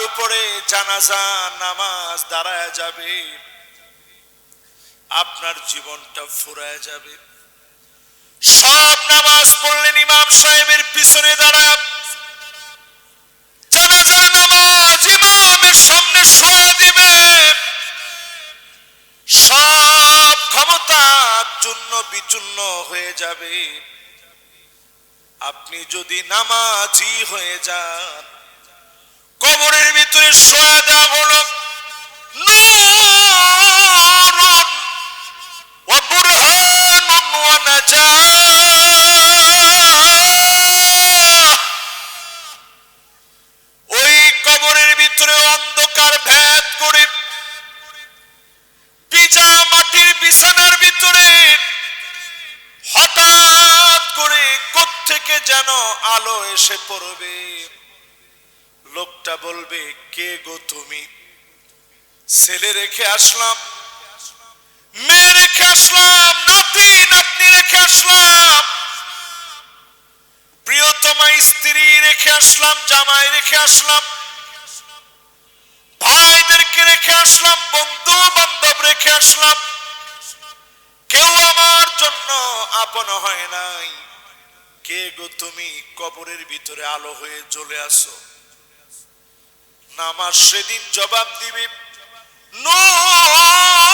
উপরে জানাজা নামাজ দাঁড়ায় যাবে, আপনার জীবনটা ফুরায় যাবে। সব নামাজ পড়লেন ইমাম সাহেবের পিছনে দাঁড়ায়, জানাজার নামাজ ইমামের সামনে শোয়া দিবে, সব ক্ষমতা চূর্ণ বিচূর্ণ হয়ে যাবে। আপনি যদি নামাজি হয়ে যান, কবরের ভিতরে শোয়া দেওয়া হলো নূরুন ওয়া বুরহানুন ওয়া নাজাহ। ওই কবরের ভিতরে অন্ধকার ভেদ করে ভিজা মাটির বিছানার ভিতরে হঠাৎ করে কোত্থেকে যেন আলো এসে পড়বে। লোকটা বলবে, কে গো তুমি? ছেলে রেখে আসলাম, মেয়ে রেখে আসলাম, নাতি নাতনি রেখে আসলাম, প্রিয়তমা স্ত্রী রেখে আসলাম, জামাই রেখে আসলাম, ভাইদেরকে রেখে আসলাম, বন্ধু বান্ধব রেখে আসলাম, কেউ আমার জন্য আপন হয় নাই। কে গো তুমি? কবরের ভিতরে আলো হয়ে জ্বলে আসো। নামাজ সেদিন জবাব দিবে নূরুন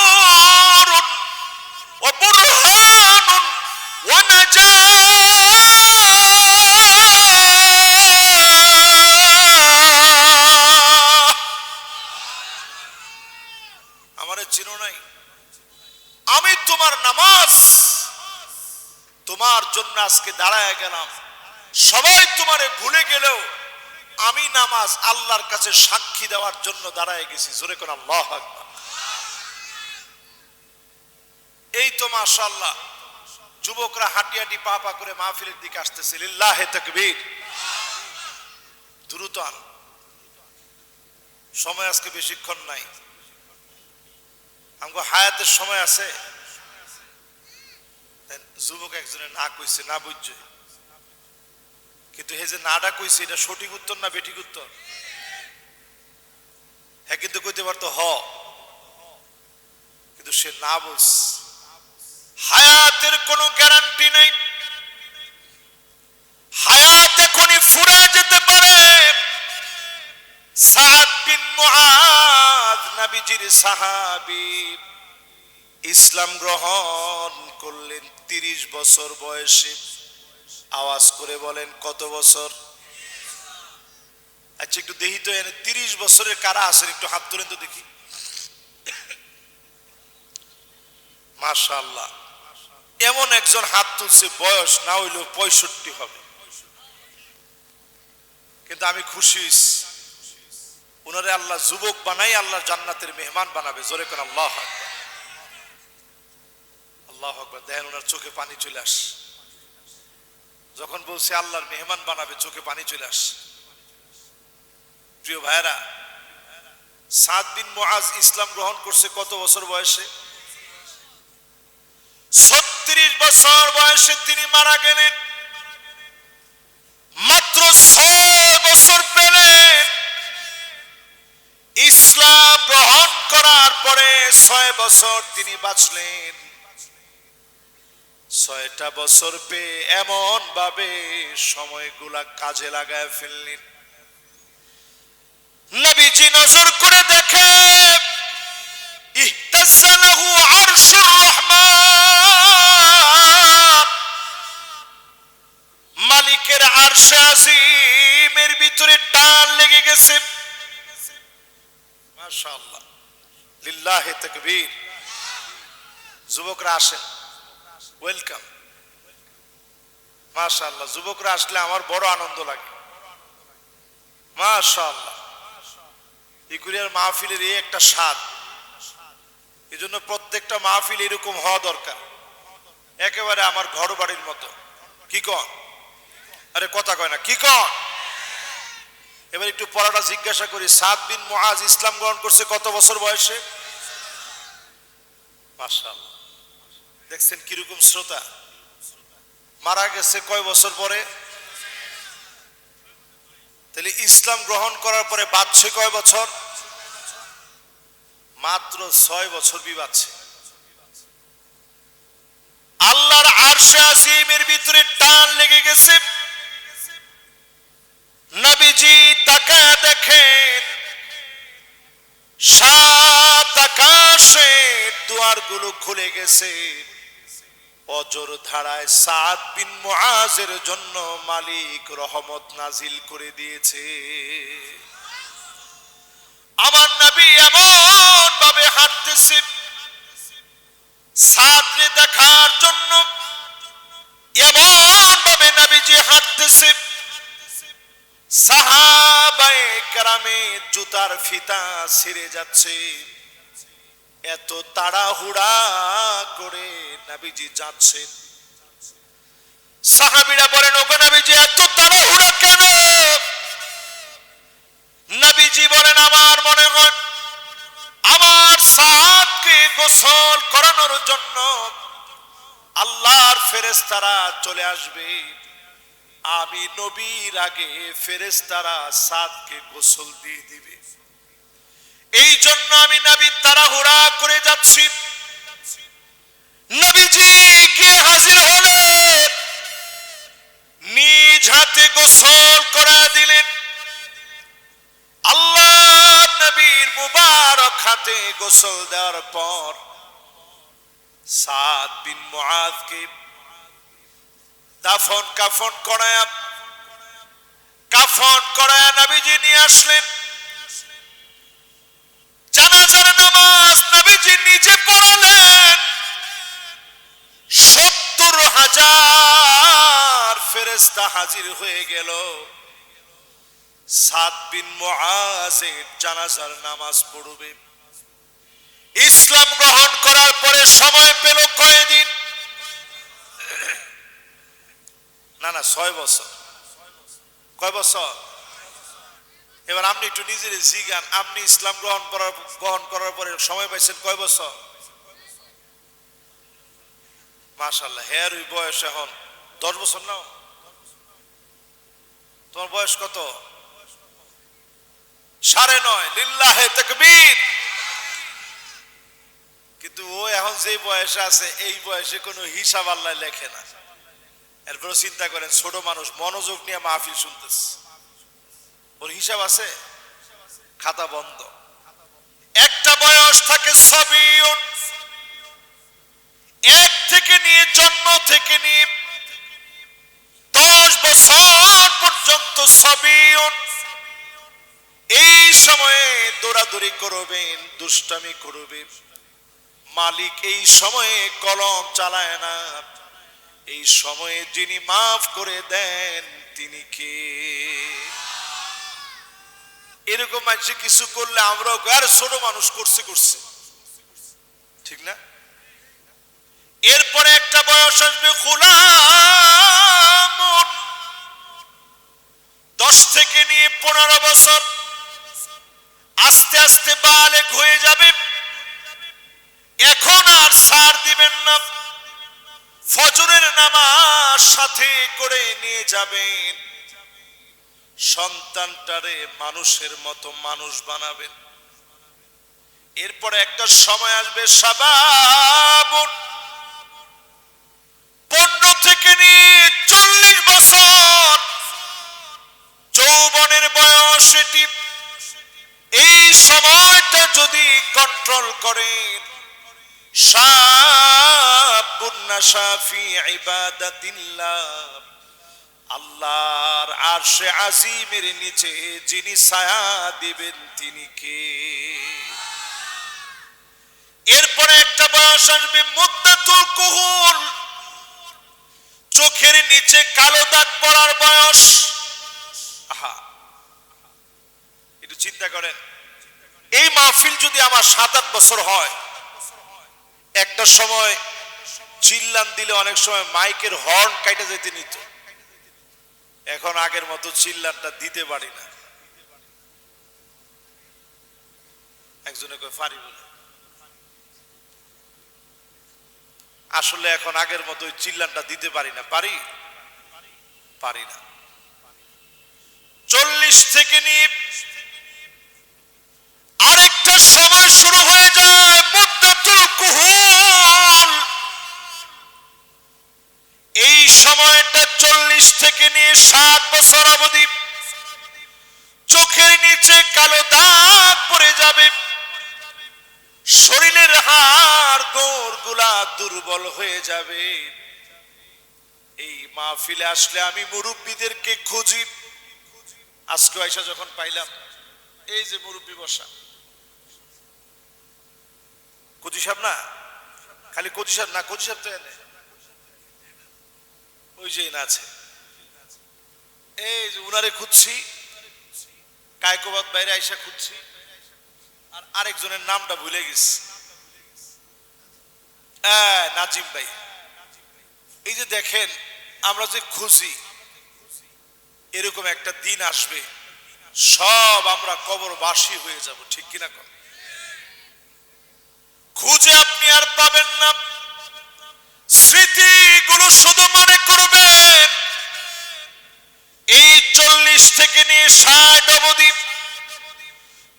ওয়া বুরহানুন ওয়া নাজাহ। আমারে চিনো নাই? আমি তোমার নামাজ তোমার জন্য আজকে দাঁড়ায় গেলাম। সবাই তোমারে ভুলে গেলেও আমি নামাজ আল্লাহর কাছে সাক্ষী দেওয়ার জন্য দাঁড়ায় গেছি। জোরে কোন আল্লাহু আকবার। এই তো মাশাআল্লাহ যুবকরা হাঁটি হাঁটি পা পা করে মাহফিলের দিকে আসতেছে। লিল্লাহি তাকবীর। দ্রুত আন, সময় আজকে বেশিক্ষণ নাই। আমগো হায়াতের সময় আছে। যুবক একজনে না কইছে, না বুঝছে, কিন্তু হে যে নাটা কইছে এটা সঠিক উত্তর না বেঠিক উত্তর? হ্যাঁ কিন্তু কইতে পারতো হ, কিন্তু সে না বলছে। হায়াতের কোনো গ্যারান্টি নেই, হায়াত এখনই ফুরায় যেতে পারে। সাদ বিন মুআজ নবীজির সাহাবী, ইসলাম গ্রহণ করলেন 30 বছর বয়সে। আওয়াজ করে বলেন কত বছর? আচ্ছা একটু দেখি তো, এনে 30 বছরের কারা আছেন? একটু হাত তোলেন তো দেখি। মাশাআল্লাহ, এমন একজন হাত তুলছে বয়স না হইলেও 65 হবে। কিন্তু আমি খুশি হইছি, উনারে আল্লাহ যুবক বানাই আল্লাহ জান্নাতের মেহমান বানাবে। জোরে কোন আল্লাহু আকবার। আল্লাহু আকবার। দেখেন ওনার চোখে পানি চলে আসে যখন বলছে আল্লাহর মেহমান বানাবে, চোখে পানি চলে আসে। প্রিয় ভাইরা, সাদ বিন মুআজ ইসলাম গ্রহণ করছে কত বছর বয়সে? 36 বছর বয়সে তিনি মারা গেলেন। মাত্র 6 বছর পেলেন ইসলাম গ্রহণ করার পরে। 6 বছর তিনি বাঁচলেন। 6টা বছর পেয়ে এমন ভাবে সময়গুলা কাজে লাগায় ফেললেন। নবীজি নজর করে দেখে ইহতাজ্জা লাহু আরশুর রহমান, মালিকের আরশে আজিমের ভিতরে টান লেগে গেছে। মাশাআল্লাহ, লিল্লাহি তাকবীর। যুবকরা আসেন, ওয়েলকাম। মাশাআল্লাহ, যুবকরা আসলে আমার বড় আনন্দ লাগে। মাশাআল্লাহ, ইকুরিয়ার মাহফিলের এই একটা স্বাদ। এই জন্য প্রত্যেকটা মাহফিল এরকম হওয়া দরকার, একেবারে আমার ঘর বাড়ির মতো। কি কন? আরে কথা কয় না, কি কন? এবার একটু পড়াটা জিজ্ঞাসা করি। সাদ বিন মুআজ ইসলাম গ্রহণ করছে কত বছর বয়সে? মাশাআল্লাহ, দেখছেন কিরকম শ্রোতা। মারা গেছে কয় বছর পরে? তাহলে ইসলাম গ্রহণ করার পরে বাঁচছে কয় বছর? মাত্র 6 বছর বাঁচছে। আল্লাহর আরশে আজিমের ভিতরে টান লেগে গেছে। নবীজি তাকায় দেখেন সাত আকাশের দুয়ারগুলো খুলে গেছে। অজর ধারায় সাদ বিন মুআজের জন্য মালিক রহমত নাজিল করে দিয়েছে। আমার নবী এমন ভাবে হাঁটতেছে, সাদরে দেখার জন্য এমন ভাবে নবীজি হাঁটতেছে, সাহাবায়ে কেরামের জুতার ফিতা ছিঁড়ে যাচ্ছে। এত তাড়াহুড়া করে নবীজি যাচ্ছেন। সাহাবীরা বলেন, ওগো নবীজি এত তাড়াহুড়া কেন? নবীজি বলেন, আমার মনে হয় আমার সাদকে গোসল করানোর জন্য আল্লাহর ফেরেশতারা চলে আসবে। আমি নবীর আগে ফেরেশতারা সাদকে গোসল দিয়ে দিবে। এই জন্য আমি নবী তাড়াহুড়া করে যাচ্ছি। নবীজি গিয়ে হাজির হলেন, নিজ হাতে গোসল করা দিলেন। আল্লাহ নবীর মুবারক হাতে গোসল দেওয়ার পর সাদ বিন মুআজকে দাফন কাফন করায়া নবীজি নিয়ে আসলেন। জানাজার নামাজ নবীজি নিজে পড়ালেন। 70,000 ফেরেশতা হাজির হয়ে গেল। সাদ বিন মুআজের জানাজার নামাজ পড়বে। ইসলাম গ্রহণ করার পরে সময় পেল কয়দিন? না 6 বছর। কয় বছর? এবার আপনি একটু নিজের জিজ্ঞান, আপনি ইসলাম গ্রহণ করার পরে সময় পাইছেন কয় বছর? মাশাআল্লাহ, হের বয়স এখন 10 বছর নাও। তোমার বয়স কত? 9.5। লিল্লাহে তাকবীর। কিন্তু ও এখন যে বয়সে আছে এই বয়সে কোনো হিসাব আল্লাহ লেখে না। এরপর চিন্তা করেন, ছোট মানুষ মনোযোগ নিয়ে মাহফিল শুনতেছে, ওর হিসাব আছে? খাতা বন্ধ। একটা বয়স থাকে সবিয়ুন, 1 থেকে নিয়ে জন্ম থেকে নিয়ে 10 বছর পর্যন্ত সবিয়ুন। এই সময়ে দৌড়াদৌড়ি করবেন, দুষ্টামি করবেন। মালিক এই সময়ে কলম চালায় না। এই সময়ে যিনি মাফ করে দেন তিনি কে? এরকম মানুষ কিছু করলে আমরাও আর ছোট মানুষ করছে, ঠিক না? এরপরে একটা বয়স আসবে গোলামুন, 10 থেকে নিয়ে 15 বছর। আস্তে আস্তে বালেগ হয়ে যাবে। এখন আর ছাড় দিবেন না। ফজরের নামাজ সাথে করে নিয়ে যাবেন। সন্তানটারে মানুষের মতো মানুষ বানাবেন। এরপরে একটা সময় আসবে শাবাবুন, 15 থেকে নিয়ে 40 বছর যৌবনের বয়স এটি। এই সময়টা যদি কন্ট্রোল করেন, শাবুন নাশা ফি ইবাদাতিল্লাহ, আল্লাহর আরশে আজিমের নিচে যিনি ছায়া দিবেন তিনি কে? এরপরে একটা বয়স আসবে মুদ্দাতুল কুহুল, চোখের নিচে কালো দাগ পড়ার বয়স। আহা, একটু চিন্তা করেন, এই মাহফিল যদি আমার 7-8 বছর হয়, একটা সময় চিল্লান দিলে অনেক সময় মাইকের হর্ন কাইটা যেতে নিত। এখন আগের মতো চিল্লানটা দিতে পারি না। একজনে কয় পারি বলে, আসলে এখন আগের মতো চিল্লানটা দিতে পারি না। পারি না। 40 40 থেকে নিয়ে আরেকটা সময় শুরু হয়ে যায় মুদ্দাতুল কুহুল। এই সময়টা 40 থেকে নিয়ে 60 বছর অবধি চোখের নিচে কালো দাগ পড়ে যাবে, শরীরের হাড় গোড় গুলা দুর্বল হয়ে যাবে। এই মাহফিলে আসলে আমি মুরব্বীদেরকে খুঁজি। আজকে আয়সা যখন পাইলাম, এই যে মুরব্বী বসা, কচি সাহেব না, খালি কচি সাহেব না, কচি সাহেব তো এনে ওই যে না আছে, এই যে উনারে খুঁজছি, কায়কোবাদ বাইরে আইসা খুঁজছি, আর আরেকজনের নামটা ভুলে গেছি, নাজিম ভাই। এই যে দেখেন, আমরা যে খুঁজি, এরকম একটা দিন আসবে সব আমরা কবরবাসী হয়ে যাব, ঠিক কিনা? খুঁজে আপনি আর পাবেন না, স্মৃতিগুলো শুধু মনে করবেন এই 40 থেকে নিয়ে 60 অবধি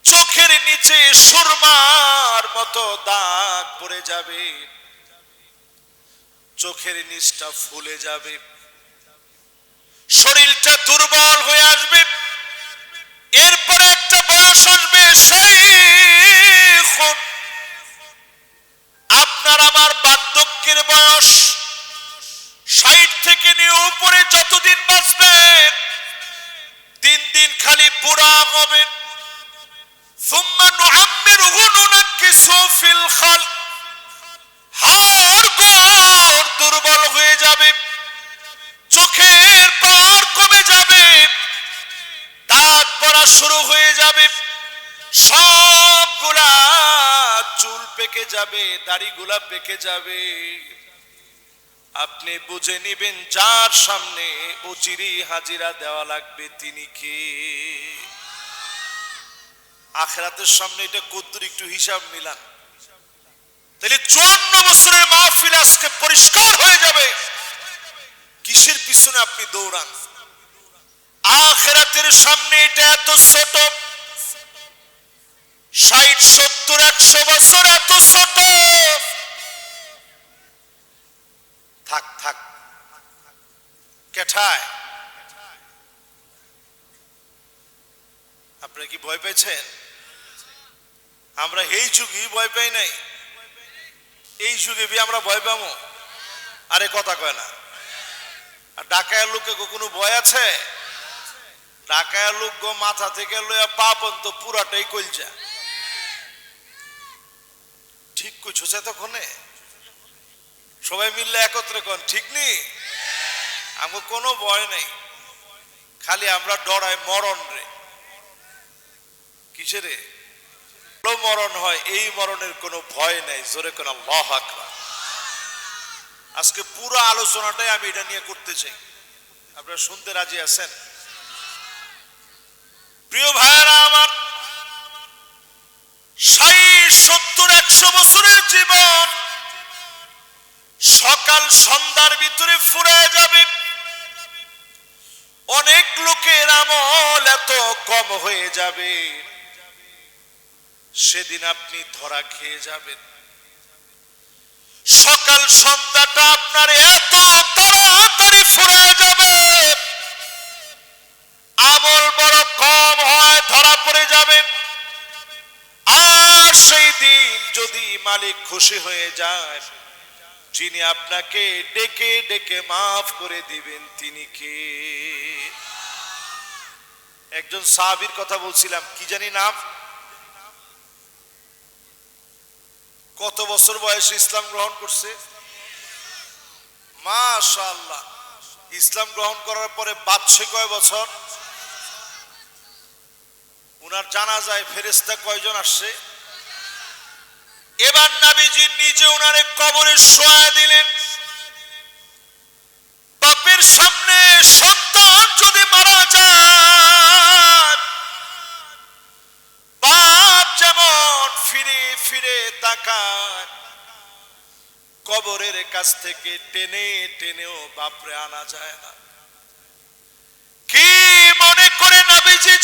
চোখের নিচে সুরমার মতো দাগ পড়ে যাবে, চোখের নিচটা ফুলে যাবে, শরীরটা দুর্বল হয়ে আসবে। এরপরে একটা বয়স আসবে, শাইখ, আপনার আমার বার্ধক্যের বয়স। 60 থেকে নিয়ে উপরে যতদিন বাঁচবেন দিন দিন খালি বুড়া হবেন। সুম্মা নুআম্মিরহু নুনাক্কিসু ফিল খালক, হাড় গোড় দুর্বল হয়ে যাবে, চোখের পাওয়ার কমে যাবে, দাঁত পড়া শুরু হয়ে যাবে, সবগুলা চুল পেকে যাবে, দাড়িগুলা পেকে যাবে। আপনি বুঝে নিবেন যার সামনে অচিরি হাজিরা দেওয়া লাগবে তিনি কে। আখিরাতের সামনে এটা কদ্দুর একটু হিসাব মিলান, তাহলে 54 বছরের মাহফিল আজকে পরিষ্কার হয়ে যাবে কিসের পিছনে আপনি দৌড়ান। আখিরাতের সামনে এটা এত ছোট, 60, 70, 100 বছর এত ছোট। থাক থাক, কেঠায় আপনারা কি ভয় পেয়েছেন? আমরা এই যুগে ভয় পাই নাই, এই যুগে আমরা ভয় পাবো? আরে কথা কয় না। আর ডাকায়ের লোকে কোনো ভয় আছে? ডাকায়ের লোক গো মাথা থেকে লইয়া পা পর্যন্ত পুরাটাই কইলজা। ঠিক কইছো তখনে সবাই মিললে একত্রে কোন ঠিক নেই, আমার কোনো ভয় নেই, খালি আমরা ডরাই মরণ রে। কিসেরে মরণ হয়, এই মরণের কোনো ভয় নেই। জোরে কোন আল্লাহু আকবার। আজকে পুরো আলোচনাটাই আমি এটা নিয়ে করতে চাই, আপনারা শুনতে রাজি আছেন? প্রিয় ভাইরা আমার, 60, 70, 100 বছরের জীবন সকাল সন্ধ্যার ভিতরে ফুরায় যাবে। অনেক লোকের আমল এত কম হয়ে যাবে, সেদিন আপনি ধরা খেয়ে যাবেন। সকাল সন্ধ্যাটা আপনার এত তাড়াতাড়ি ফুরায় যাবে, আমল বড় কম হয়, ধরা পড়ে যাবে। আর সেই দিন যদি মালিক খুশি হয়ে যায়, যিনি আপনাকে ডেকে ডেকে মাফ করে দিবেন তিনি কে? একজন সাহাবীর কথা বলছিলাম, কি জানি নাম, কত বছর বয়সে ইসলাম গ্রহণ করছে? মাশাআল্লাহ। ইসলাম গ্রহণ করার পরে বাঁচছে কয় বছর? উনার জানাজায় ফেরেশতা কয়জন আসছে? এবার নবীজি নিজে উনারে কবরে শোয়া দিলেন। বাপের সামনে সন্তান যদি মারা যায়, বাপ যেমন ফিরে ফিরে তাকায়, কবরের কাছ থেকে টেনে টেনেও বাপরে আনা যায় না। কি মনে করে নবীজি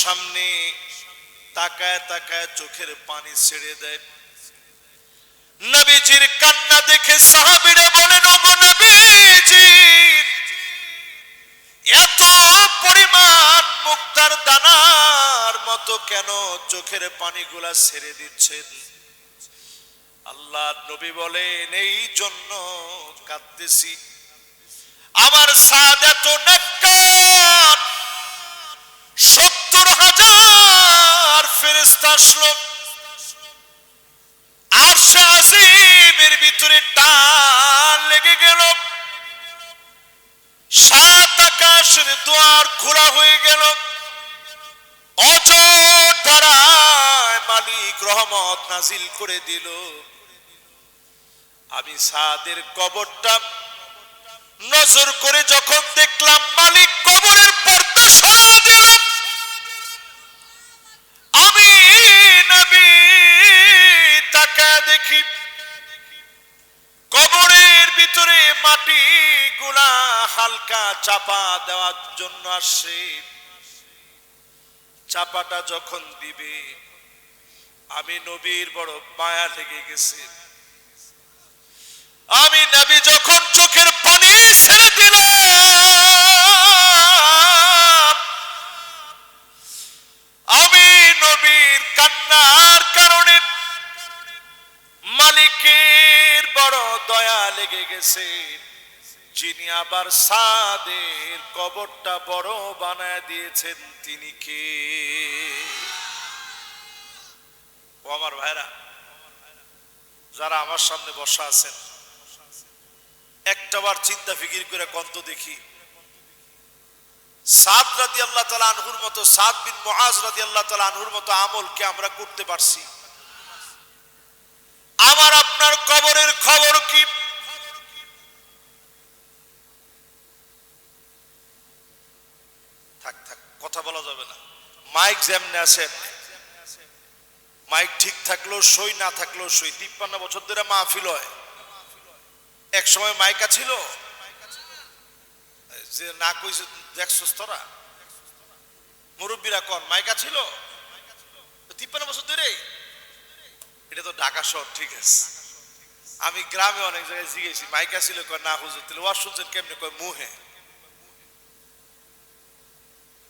সামনে তাকায় তাকায় চোখের পানি ছেড়ে দেয়। নবীজির কান্না দেখে সাহাবীরা বলেন, ওগো নবীজি, এত পরিমাণ মুক্তার দানার মতো কেন চোখের পানিগুলা ছেড়ে দিচ্ছেন? আল্লাহ নবী বলেন, এই জন্য কাঁদতেছি, আমার সাদ এত নেককার, 70,000 ফেরেশতা আসলো, আরশে আজিমের ভিতরে টান লেগে গেল, 7 আকাশের দুয়ার খোলা হয়ে গেল, অজর দ্বারায় মালিক রহমত নাজিল করে দিল। আমি সাদের কবরটা নজর করে যখন দেখলাম মালিক কবরের পর্দা সরিয়ে দিলেন, আমি নবী তাকায় দেখি কবরের ভিতরে মাটি গুলা হালকা চাপা দেওয়ার জন্য আসে। চাপাটা যখন দিবে আমি নবীর বড় মায়া লেগে গেছে। আমি নবী যখন চোখের পানি ছেড়ে দিলাম, আমি নবীর কান্নার কারণে মালিকের বড় দয়া লেগে গেছে, যিনি আবার সাদের কবরটা বড় বানায় দিয়েছেন তিনি কে? ও আমার ভাইরা, যারা আমার সামনে বসা আছেন, একটাবার চিন্তা ফিকির করে কন্ত দেখি, সাদ রাদিয়াল্লাহু তাআলা আনহুর মতো, সাদ বিন মুআজ রাদিয়াল্লাহু তাআলা আনহুর মতো আমল কি আমরা করতে পারছি? আমার আপনার কবরের খবর কি? থাক থাক, কথা বলা যাবে না। মাইক যেমনে আছে, মাইক ঠিক থাকলেও সই, না থাকলেও সই। 53 বছর ধরে মাহফিল হয়, এক সময় মাইকা ছিল যে না কইছে, দেখছস তোরা মুরব্বীরা কোন মাইকা ছিল 53 বছর ধরে? এটা তো ঢাকা শহর, ঠিক আছে। আমি গ্রামে অনেক জায়গায় জিজ্ঞেসি মাইকা ছিল, কয় না হুজুর। তাহলে ওয়াজ শুনছেন কেমনে? কয় মুহে।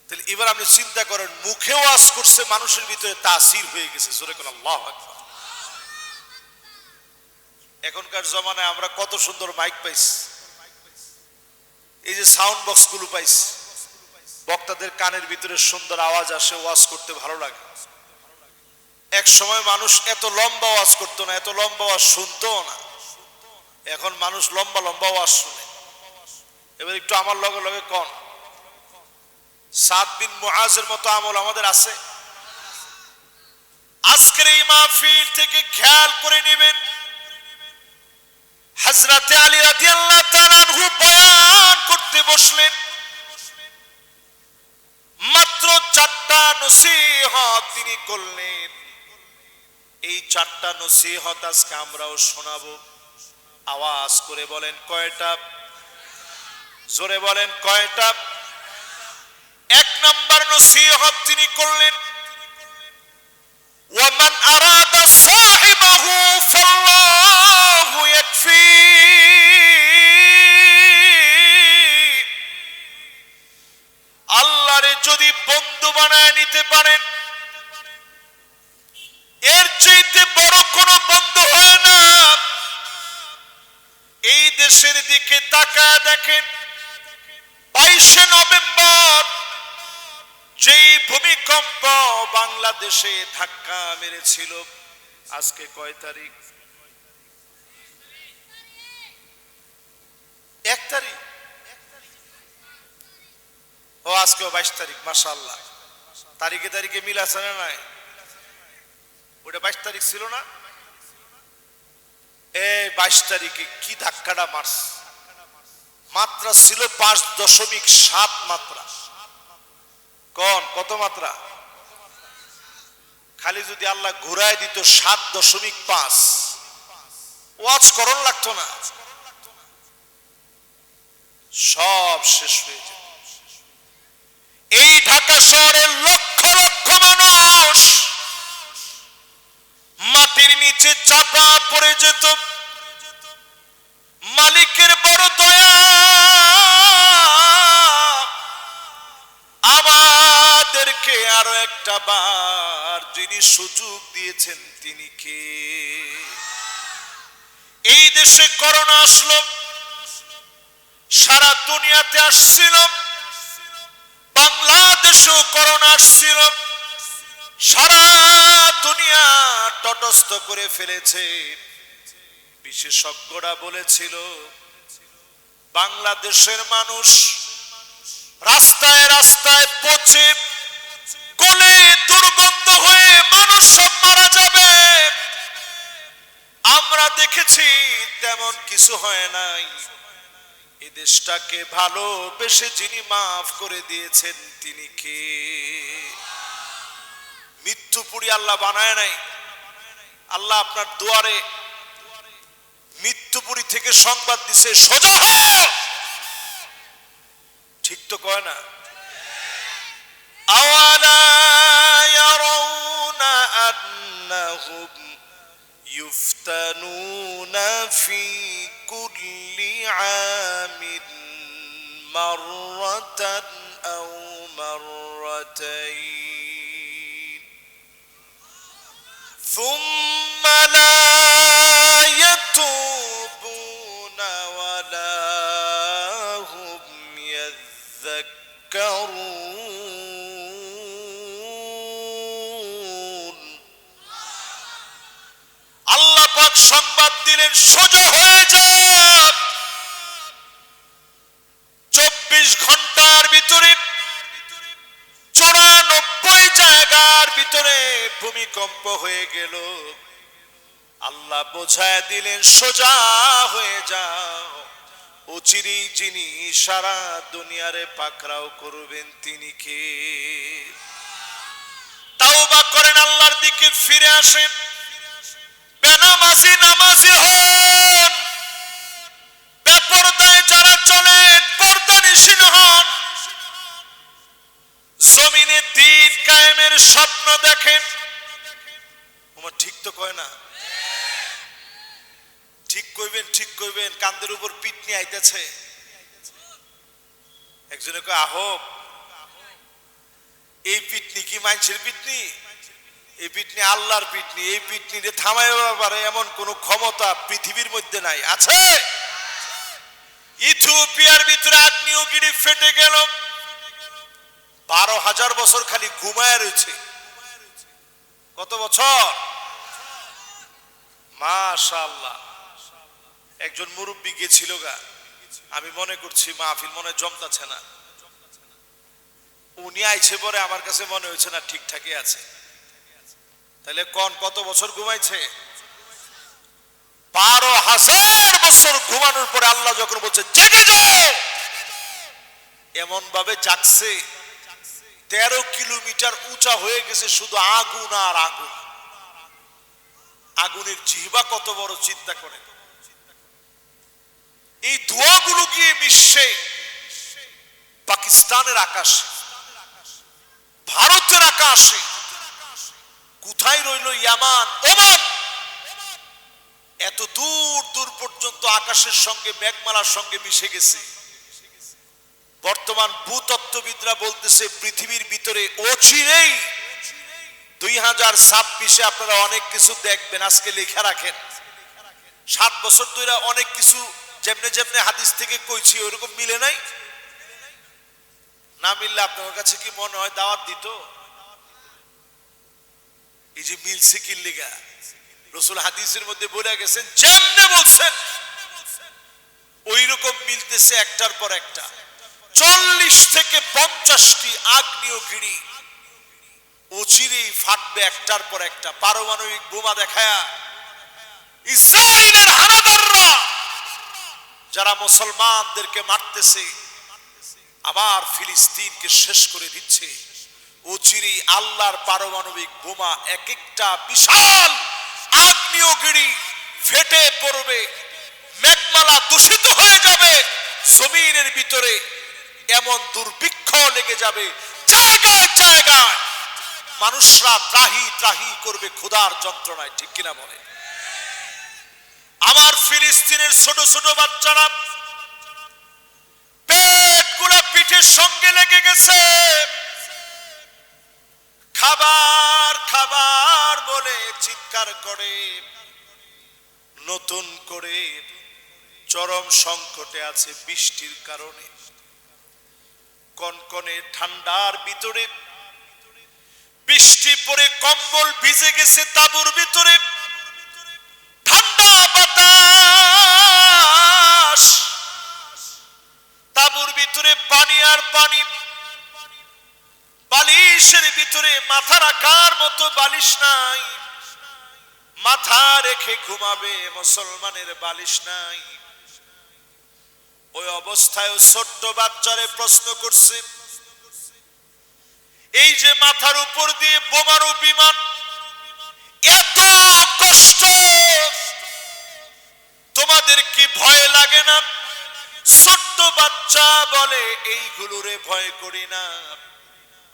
তাহলে এবার আপনি চিন্তা করেন, মুখে ওয়াজ করছে, মানুষের ভিতরে তাসির হয়ে গেছে। জোরে কোন আল্লাহু আকবার। এখনকার জমানায় আমরা কত সুন্দর মাইক পাইছি, এই যে সাউন্ড বক্স গুলো পাইছি, বক্তাদের কানের ভিতরে সুন্দর আওয়াজ আসে, ওয়াজ করতে ভালো লাগে। এক সময় মানুষ এত লম্বা ওয়াজ করতো না, এত লম্বা ওয়াজ শুনতো না। এখন মানুষ লম্বা লম্বা ওয়াজ শুনে। এবার একটু আমার লগে লগে কোন, সাদ বিন মুআজের মতো আমল আমাদের আছে? আজকের এই মাহফিল থেকে খেয়াল করে নেবেন, হযরতে আলী রাদিয়াল্লাহু তাআলা আনহু বয়ান করতে বসলেন, মাত্র 4টা নসিহত তিনি করলেন। এই 4টা নসিহত আজকে আমরাও শোনাবো। আওয়াজ করে বলেন কয়টা? জোরে বলেন কয়টা? 1 নাম্বার নসিহত তিনি করলেন, ওয়ামান আরাদা সাহিবাহু ফাল্লাহু ইয়াকফি। আল্লাহরে যদি বন্ধু বানায় নিতে পারেন, এর চাইতে বড় কোনো বন্ধু হয় না। এই দেশের দিকে তাকায় দেখেন, 22শে নভেম্বর যেই ভূমিকম্প বাংলাদেশে ধাক্কা মেরেছিল, আজকে কয় তারিখ? 1 তারিখ। ও আজকেও 22 তারিখ। মাশাআল্লাহ, তারিখে তারিখে মিল আছে না নাই? ওটা 22 তারিখ ছিল না? এই 22 তারিখে কি ধাক্কাটা মারছে! মাত্রা ছিল 5.7 মাত্রা। কোন কত মাত্রা? খালি যদি আল্লাহ ঘুরায় দিত 7.5, ওয়াজ করণ লাগতো না, সব শেষ হয়ে যেত। এই ঢাকা শহরের লক্ষ লক্ষ চাপা পড়ে যেত। মালিকের বড় দয়া, আমাদেরকে আরো একটা বার যিনি সুযোগ দিয়েছেন তিনি কে? এই দেশে করোনা আসলো, সারা দুনিয়াতে আসছিল, বাংলাদেশেও করোনা আসছিল, সারা দুনিয়া তটস্থ করে ফেলেছে। বিশেষজ্ঞরা বলেছিল বাংলাদেশের মানুষ রাস্তায় রাস্তায় পচে গলে দুর্গন্ধ হয়ে মানুষ সব মারা যাবে। আমরা দেখেছি তেমন কিছু হয় নাই। এই দেশটাকে ভালোবেসে যিনি মাফ করে দিয়েছেন তিনি কে? মৃত্যুপুরী আল্লাহ বানায় নাই। আল্লাহ আপনার দুয়ারে মৃত্যুপুরী থেকে সংবাদ দিছে, সোজা হও। ঠিক তো কয় না? আওয়ালা ইয়ারাউনা আন্নাহুম ইফতানুনা ফি কুল্লি আমিন মাররাতান আও মাররাতাইন সুম্মা লা ইয়াতুবুনা ওয়ালা হুম ইয়াযাক্কারুন। আল্লাহ পাক সংবাদ দিলেন, সোজা হয়ে যাও। 24 ঘন্টার ভিতরে 94 জায়গার ভিতরে ভূমিকম্প হয়ে গেল। আল্লাহ বোঝায় দিলেন, সোজা হয়ে যাও। অচিরেই যিনি সারা দুনিয়ারে পাকড়াও করবেন তিনি কে? তাওবা করেন, আল্লাহর দিকে ফিরে আসেন, বেনামাজি নামাজি হন, বেপরদায় যারা চলেন পর্দানিশীন হন, জমিনে দ্বীন কায়েমের স্বপ্ন দেখেন। ওমা ঠিক তো কয় না? ঠিক কইবেন, ঠিক কইবেন। কান্দের উপর পিটনি আইতেছে। একজনে কয় আহব, এই পিটনি কি মানুষের পিটনি? এই পিটনি আল্লাহর পিটনি। এই পিটনি থামাইবার পারে এমন কোন ক্ষমতা পৃথিবীর মধ্যে নাই। আছে? ইথিওপিয়ার ভিতরে আগ্নেয়গিরি ফেটে গেল, 12,000 বছর খালি ঘুমায় রয়েছে। কত বছর? মাশাআল্লাহ। একজন মুরব্বী গেছিল গা, আমি মনে করছি মাহফিল মনে জমতাছে না। উনি আইছে পরে আমার কাছে মনে হয়েছে না ঠিকঠাকই আছে। তাহলে কত বছর ঘুমাইছে? 12,000 বছর ঘুমানোর পরে আল্লাহ যখন বলছে জেগে যাও, এমন ভাবে জাগছে 13 কিলোমিটার উঁচা হয়ে গেছে শুধু আগুন আর আগুন। আগুনের জিহ্বা কত বড় চিন্তা করে। এই ধোঁয়াগুলো গিয়ে মিশছে পাকিস্তানের আকাশে, ভারতের আকাশে, কোথায় রইল ইয়ামান, ওমান। এত দূর দূর পর্যন্ত আকাশের সঙ্গে মেঘমালার সঙ্গে মিশে গেছে। বর্তমান ভূতত্ত্ববিদরা বলতেছে পৃথিবীর ভিতরে অচিরেই 2026-এ আপনারা অনেক কিছু দেখবেন। আজকে লেখা রাখেন, 7 বছর ধরে অনেক কিছু যেমনে যেমনে হাদিস থেকে কইছি ওইরকম মিলে নাই। না মিললে আপনার কাছে কি মনে হয় দাওয়াত দিত? এই যে মিলছে কি লিগা, রাসূল হাদিসের মধ্যে বলে গেছেন যেমনে বলছেন ওই রকম মিলতেছে একটার পর একটা। 40 থেকে 50টি আগ্নেয়গিরি অচিরেই ফাটবে একটার পর একটা। পারমাণবিক বোমা দেখায়া ইসরায়েলের হানাদাররা যারা মুসলমানদেরকে মারতেছে, আবার ফিলিস্তিনকে শেষ করে দিচ্ছে। অচিরেই আল্লাহর পারমাণবিক বোমা এক একটা বিশাল আগ্নেয়গিরি ফেটে পড়বে, মেঘমালা দূষিত হয়ে যাবে, জমিনের ভিতরে এমন দুর্ভিক্ষ লেগে যাবে, জায়গায় জায়গায় মানুষরা ত্রাহি ত্রাহি করবে ক্ষুধার যন্ত্রণায়। ঠিক কিনা বলে? আমার ফিলিস্তিনের ছোট ছোট বাচ্চারা পেটগুলা পিঠের সঙ্গে লেগে গেছে, খাবার খাবার বলে চিৎকার করে, নতুন করে চরম সংকটে আছে বৃষ্টির কারণে। কনকনে ঠান্ডার ভিতরে বৃষ্টি পড়ে কম্বল ভিজে গেছে তাঁবুর ভিতরে, ঠান্ডা বাতাস, তাঁবুর ভিতরে পানি আর পানি, বালিশের ভিতরে মাথা রাখার মতো বালিশ নাই, মাথা রেখে ঘুমাবে মুসলমানের বালিশ নাই। ওই অবস্থায় ছোট্ট বাচ্চারে প্রশ্ন করছে, এই যে মাথার উপর দিয়ে বোমারু বিমান, এত কষ্ট, তোমাদের কি ভয় লাগে না? ছোট্ট বাচ্চা বলে, এইগুলোরে ভয় করি না,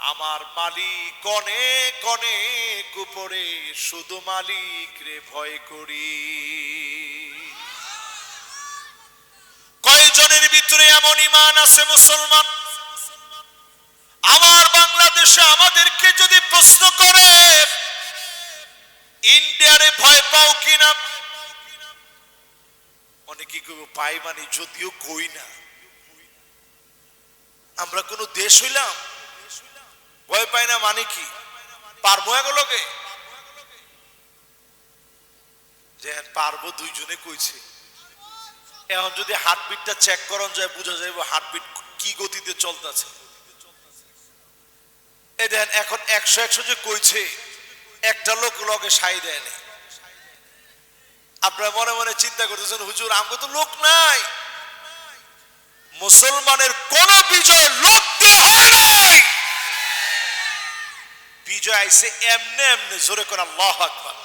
আমার মালিক অনেক অনেক উপরে, শুধু মালিক রে ভয় করি। কয়জনের ভিতরে এমন ঈমান আছে মুসলমান? আমার বাংলাদেশে আমাদেরকে যদি প্রশ্ন করে ইন্ডিয়ারে ভয় পাও কিনা, অনেকে পাই, মানে যদিও কই না, আমরা কোন দেশ হইলাম ভয় পাই না মানে কি? পারবো এগুলোকে? যে পারবো দুইজনে কইছে। এখন যদি হার্টবিটটা চেক করন যায়, বোঝা যাবে হার্টবিট কি গতিতে চলতেছে। এই দেখেন এখন 100 যে কইছে, একটা লোক লগে সাই দেয় না। আপনারা মনে মনে চিন্তা করতেছেন, হুজুর আমগো তো লোক নাই। মুসলমানের কোন বিজয় লোক দিয়ে হয় নাই, বিজয় আইছে এমনে এমনে। জোরে করে আল্লাহু আকবার।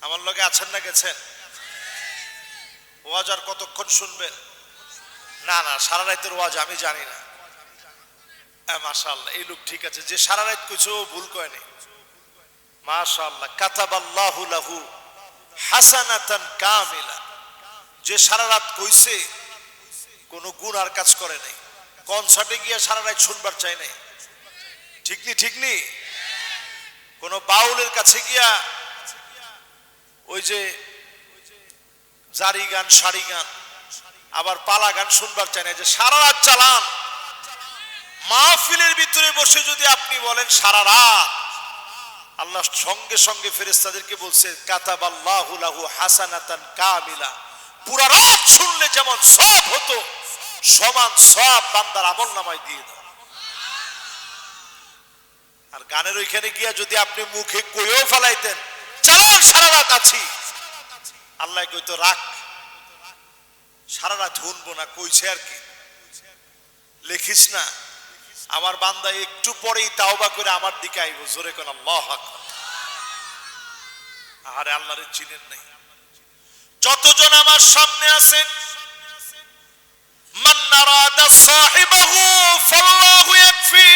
আমার লগে আছেন না গেছেন? ওয়াজ আর কতক্ষণ শুনবেন? না না, সারা রাতের ওয়াজ আমি জানি না। মাশাআল্লাহ, এই লোক ঠিক আছে, যে সারা রাত কইছে ও ভুল কয় নাই। মাশাআল্লাহ, কাতাবাল্লাহু লাহু হাসানাতান কামিলা। যে সারা রাত কইছে কোন গুনার কাজ করে নাই, কনসার্টে গিয়ে সারা রাত শুনবার চাই নাই, ঠিক নি? ঠিক নি? কোন বাউলের কাছে গিয়া ওই যে জারি গান, সারি গান, আবার পালা গান শুনবার চাই না, যে সারা রাত চালান। মাহফিলের ভিতরে বসে যদি আপনি বলেন সারা রাত, আল্লাহ সঙ্গে সঙ্গে ফেরেশতাদেরকে বলছে কাতাবাল্লাহু লাহু হাসানাতান কামিলা। পুরা রাত শুনলে যেমন সব হতো, সমান সব বান্দার আমলনামায় দিয়ে দাও। আর গানের ওইখানে গিয়া যদি আপনি মুখে কইও ফেলাইতেন চালান সারা রাত আছি, আল্লাহ কইতো রাখ, সারা রাত শুনবো না, কইছে আর কি, লেখিস না। আমার বান্দা একটু পরেই তাওবা করে আমার দিকে আইব। জোরে কোন আল্লাহু আকবার। আরে আল্লাহরে চিনেন নাই? যতজন আমার সামনে আছেন, মান নারাদা সাহিবাহু ফাল্লাহু ইয়াকফি।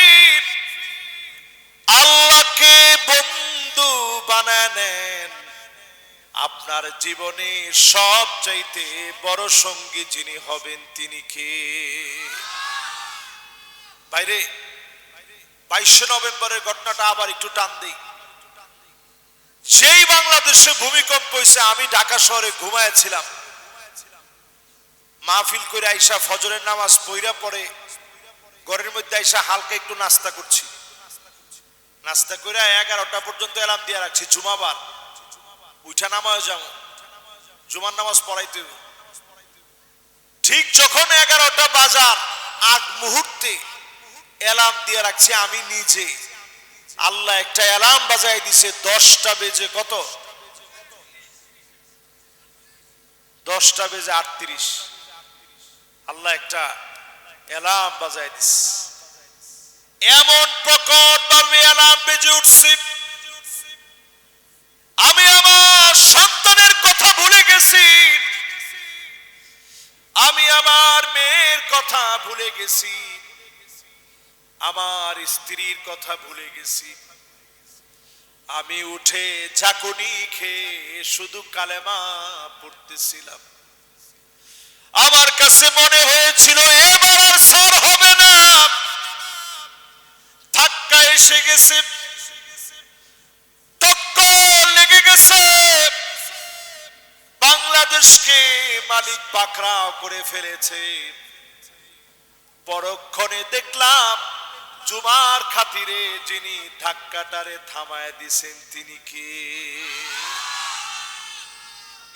আল্লাহকে বন্ধু বানায় নেন। আপনার জীবনে সবচাইতে বড় সঙ্গী যিনি হবেন তিনি কে? বাইরে 22শে নভেম্বরের ঘটনাটা আবার একটু টান দিই। যেই বাংলাদেশে ভূমিকম্প হয়েছে, আমি ঢাকা শহরে ঘুমাইছিলাম, মাহফিল করে আইসা ফজরের নামাজ পইরা পরে ঘরের মধ্যে আইসা হালকা একটু নাস্তা করছি। নাস্তা করে 11টা পর্যন্ত এলার্ম দিয়ে রাখছি, জুমাবার উঠা নামাজ যাবো, জুমার নামাজ পড়াইতে। ঠিক যখন 11টা বাজার আগ মুহূর্তে এলার্ম দিয়ে রাখছি আমি নিজে, আল্লাহ একটা এলার্ম বাজায় দিছে 10টা বেজে কত, 10টা বেজে 38। আল্লাহ একটা এলার্ম বাজায় দিছে, এমন প্রকট ভাবে এলার্ম বেজে উঠছে, আমি আমার সন্তানের কথা ভুলে গেছি, আমি আমার মেয়ের কথা ভুলে গেছি, আমার স্ত্রীর কথা ভুলে গেছি। আমি উঠে ঝাঁকুনি খেয়ে শুধু কালেমা পড়তেছিলাম। আমার কাছে মনে হয়েছিল এবার আর ছাড় হবে না, ধাক্কা এসে গেছে, টক্কর লেগে গেছে, বাংলাদেশকে মালিক পাকড়াও করে ফেলেছে। পরক্ষণে দেখলাম জুমার খাতিরে যিনি ধাক্কাটারে থামায় দিছেন তিনি কে।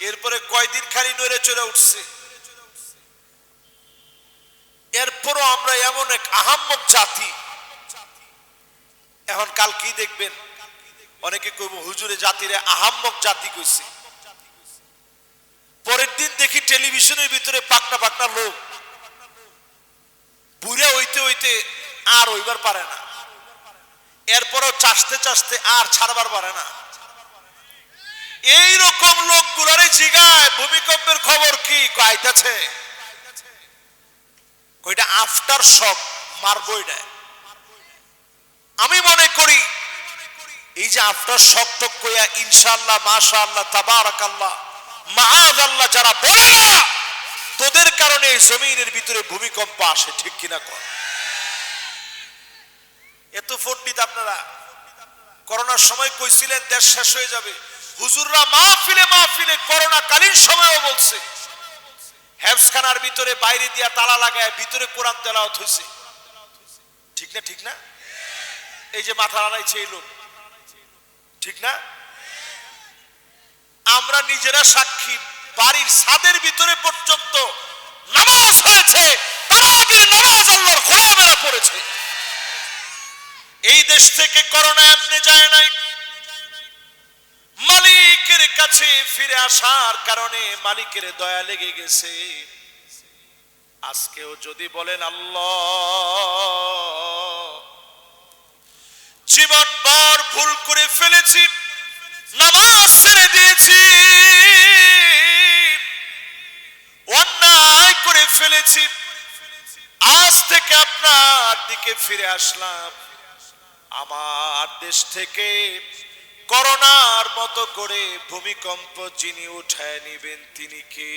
এরপরে কয়দিন খালি নড়ে চড়ে উঠছে। এরপরও আমরা এমন এক আহাম্মক জাতি। এখন কাল কি দেখবেন, অনেকে কইব হুজুরে জাতিরে আহাম্মক জাতি কইছে। পরের দিন দেখি টেলিভিশনের ভিতরে পাকনা পাকনা লোক বুড়ে হইতে হইতে আর হইবার পারে না, এরপরও চাষতে চাষতে আর ছাড়বার পারে না। এইরকম লোকগুলারে জিগায় ভূমিকম্পের খবর কি আইতাছে, কইটা আফটার শক মারবো। এটা আমি মনে করি এই যে আফটার শক তো কইয়া ইনশাআল্লাহ মাশাআল্লাহ তাবারাকাল্লাহ মাআযাল্লাহ যারা বলে না, তোদের কারণে জমিনের ভিতরে ভূমিকম্প আসে, ঠিক কিনা কর। এত পণ্ডিত আপনারা করোনার সময় কইছিলেন দেশ শেষ হয়ে যাবে, হুজুররা মাহফিলে মাহফিলে করোনা কালীন সময়ও বলছে হেফজখানার ভিতরে বাইরে দিয়া তালা লাগায় ভিতরে কোরআন তেলাওয়াত হইছে, ঠিক না? ঠিক না? এই যে মাথা নাড়াইছে এই লোক, ঠিক না? আমরা নিজেরা সাক্ষী, বাড়ির ছাদের ভিতরে পর্যন্ত নামাজ হয়েছে, তারাবির নামাজ আল্লাহর গোলামেরা পড়েছে। এই দেশ থেকে করোনা এমনি যায় নাই, মালিকের কাছে ফিরে আসার কারণে মালিকের দয়া লেগে গেছে। আজকেও যদি বলেন আল্লাহ জীবনভর ভুল করে ফেলেছি, নামাজ ছেড়ে দিয়েছি, অন্যায় করে ফেলেছি, আজ থেকে আপনার দিকে ফিরে আসলাম, আমার দেশ থেকে করোনার মতো করে ভূমিকম্প যিনি উঠায় নিবেন তিনি কে?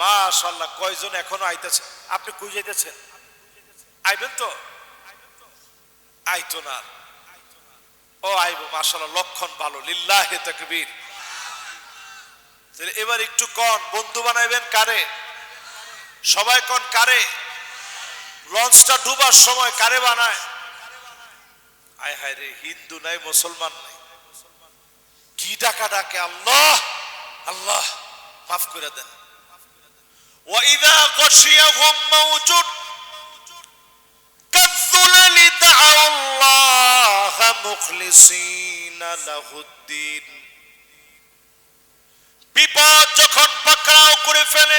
মাশাআল্লাহ, কয়জন এখনো আইতেছে? আপনি কই যাইতেছেন? আইবেন তো? আইতো না? ও আইবো, মাশাআল্লাহ, লক্ষণ ভালো, লিল্লাহি তাকবীর। এবার একটু কন, বন্ধু বানাইবেন কারে? সবাই কন কারে? লঞ্চটা ডুবার সময় কারে বানায়? আয় হায় রে, হিন্দু নাই মুসলমান নাই, কি ডাকা ডাকে, আল্লাহ আল্লাহ, মাফ করে দেন। ওয়াইদা গাশিয়াহুম মাউজুদ কাযযুলালি দা'আল্লাহ মুখলিসিনা লাহুদ্দিন। বিপদ যখন পাকড়াও করে ফেলে,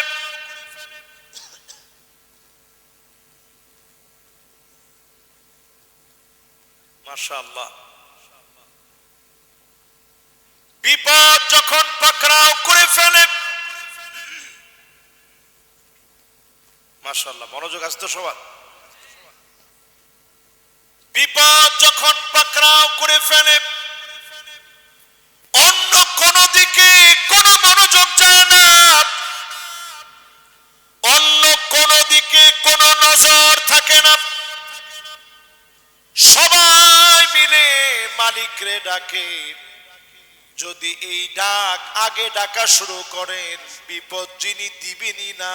মাশাআল্লাহ, বিপদ যখন পাকড়াও করে ফেলে, মাশাআল্লাহ, মনোযোগ আছে তো সবার। বিপদ যখন পাকড়াও করে ফেলে, অন্য কোন দিকে কোন মনোযোগ যায় না, অন্য কোন দিকে কোন নজর থাকে না, সবাই মিলে মালিকরে ডাকে। যদি এই ডাক আগে ডাকা শুরু করেন, বিপদ যিনি দিবেনই না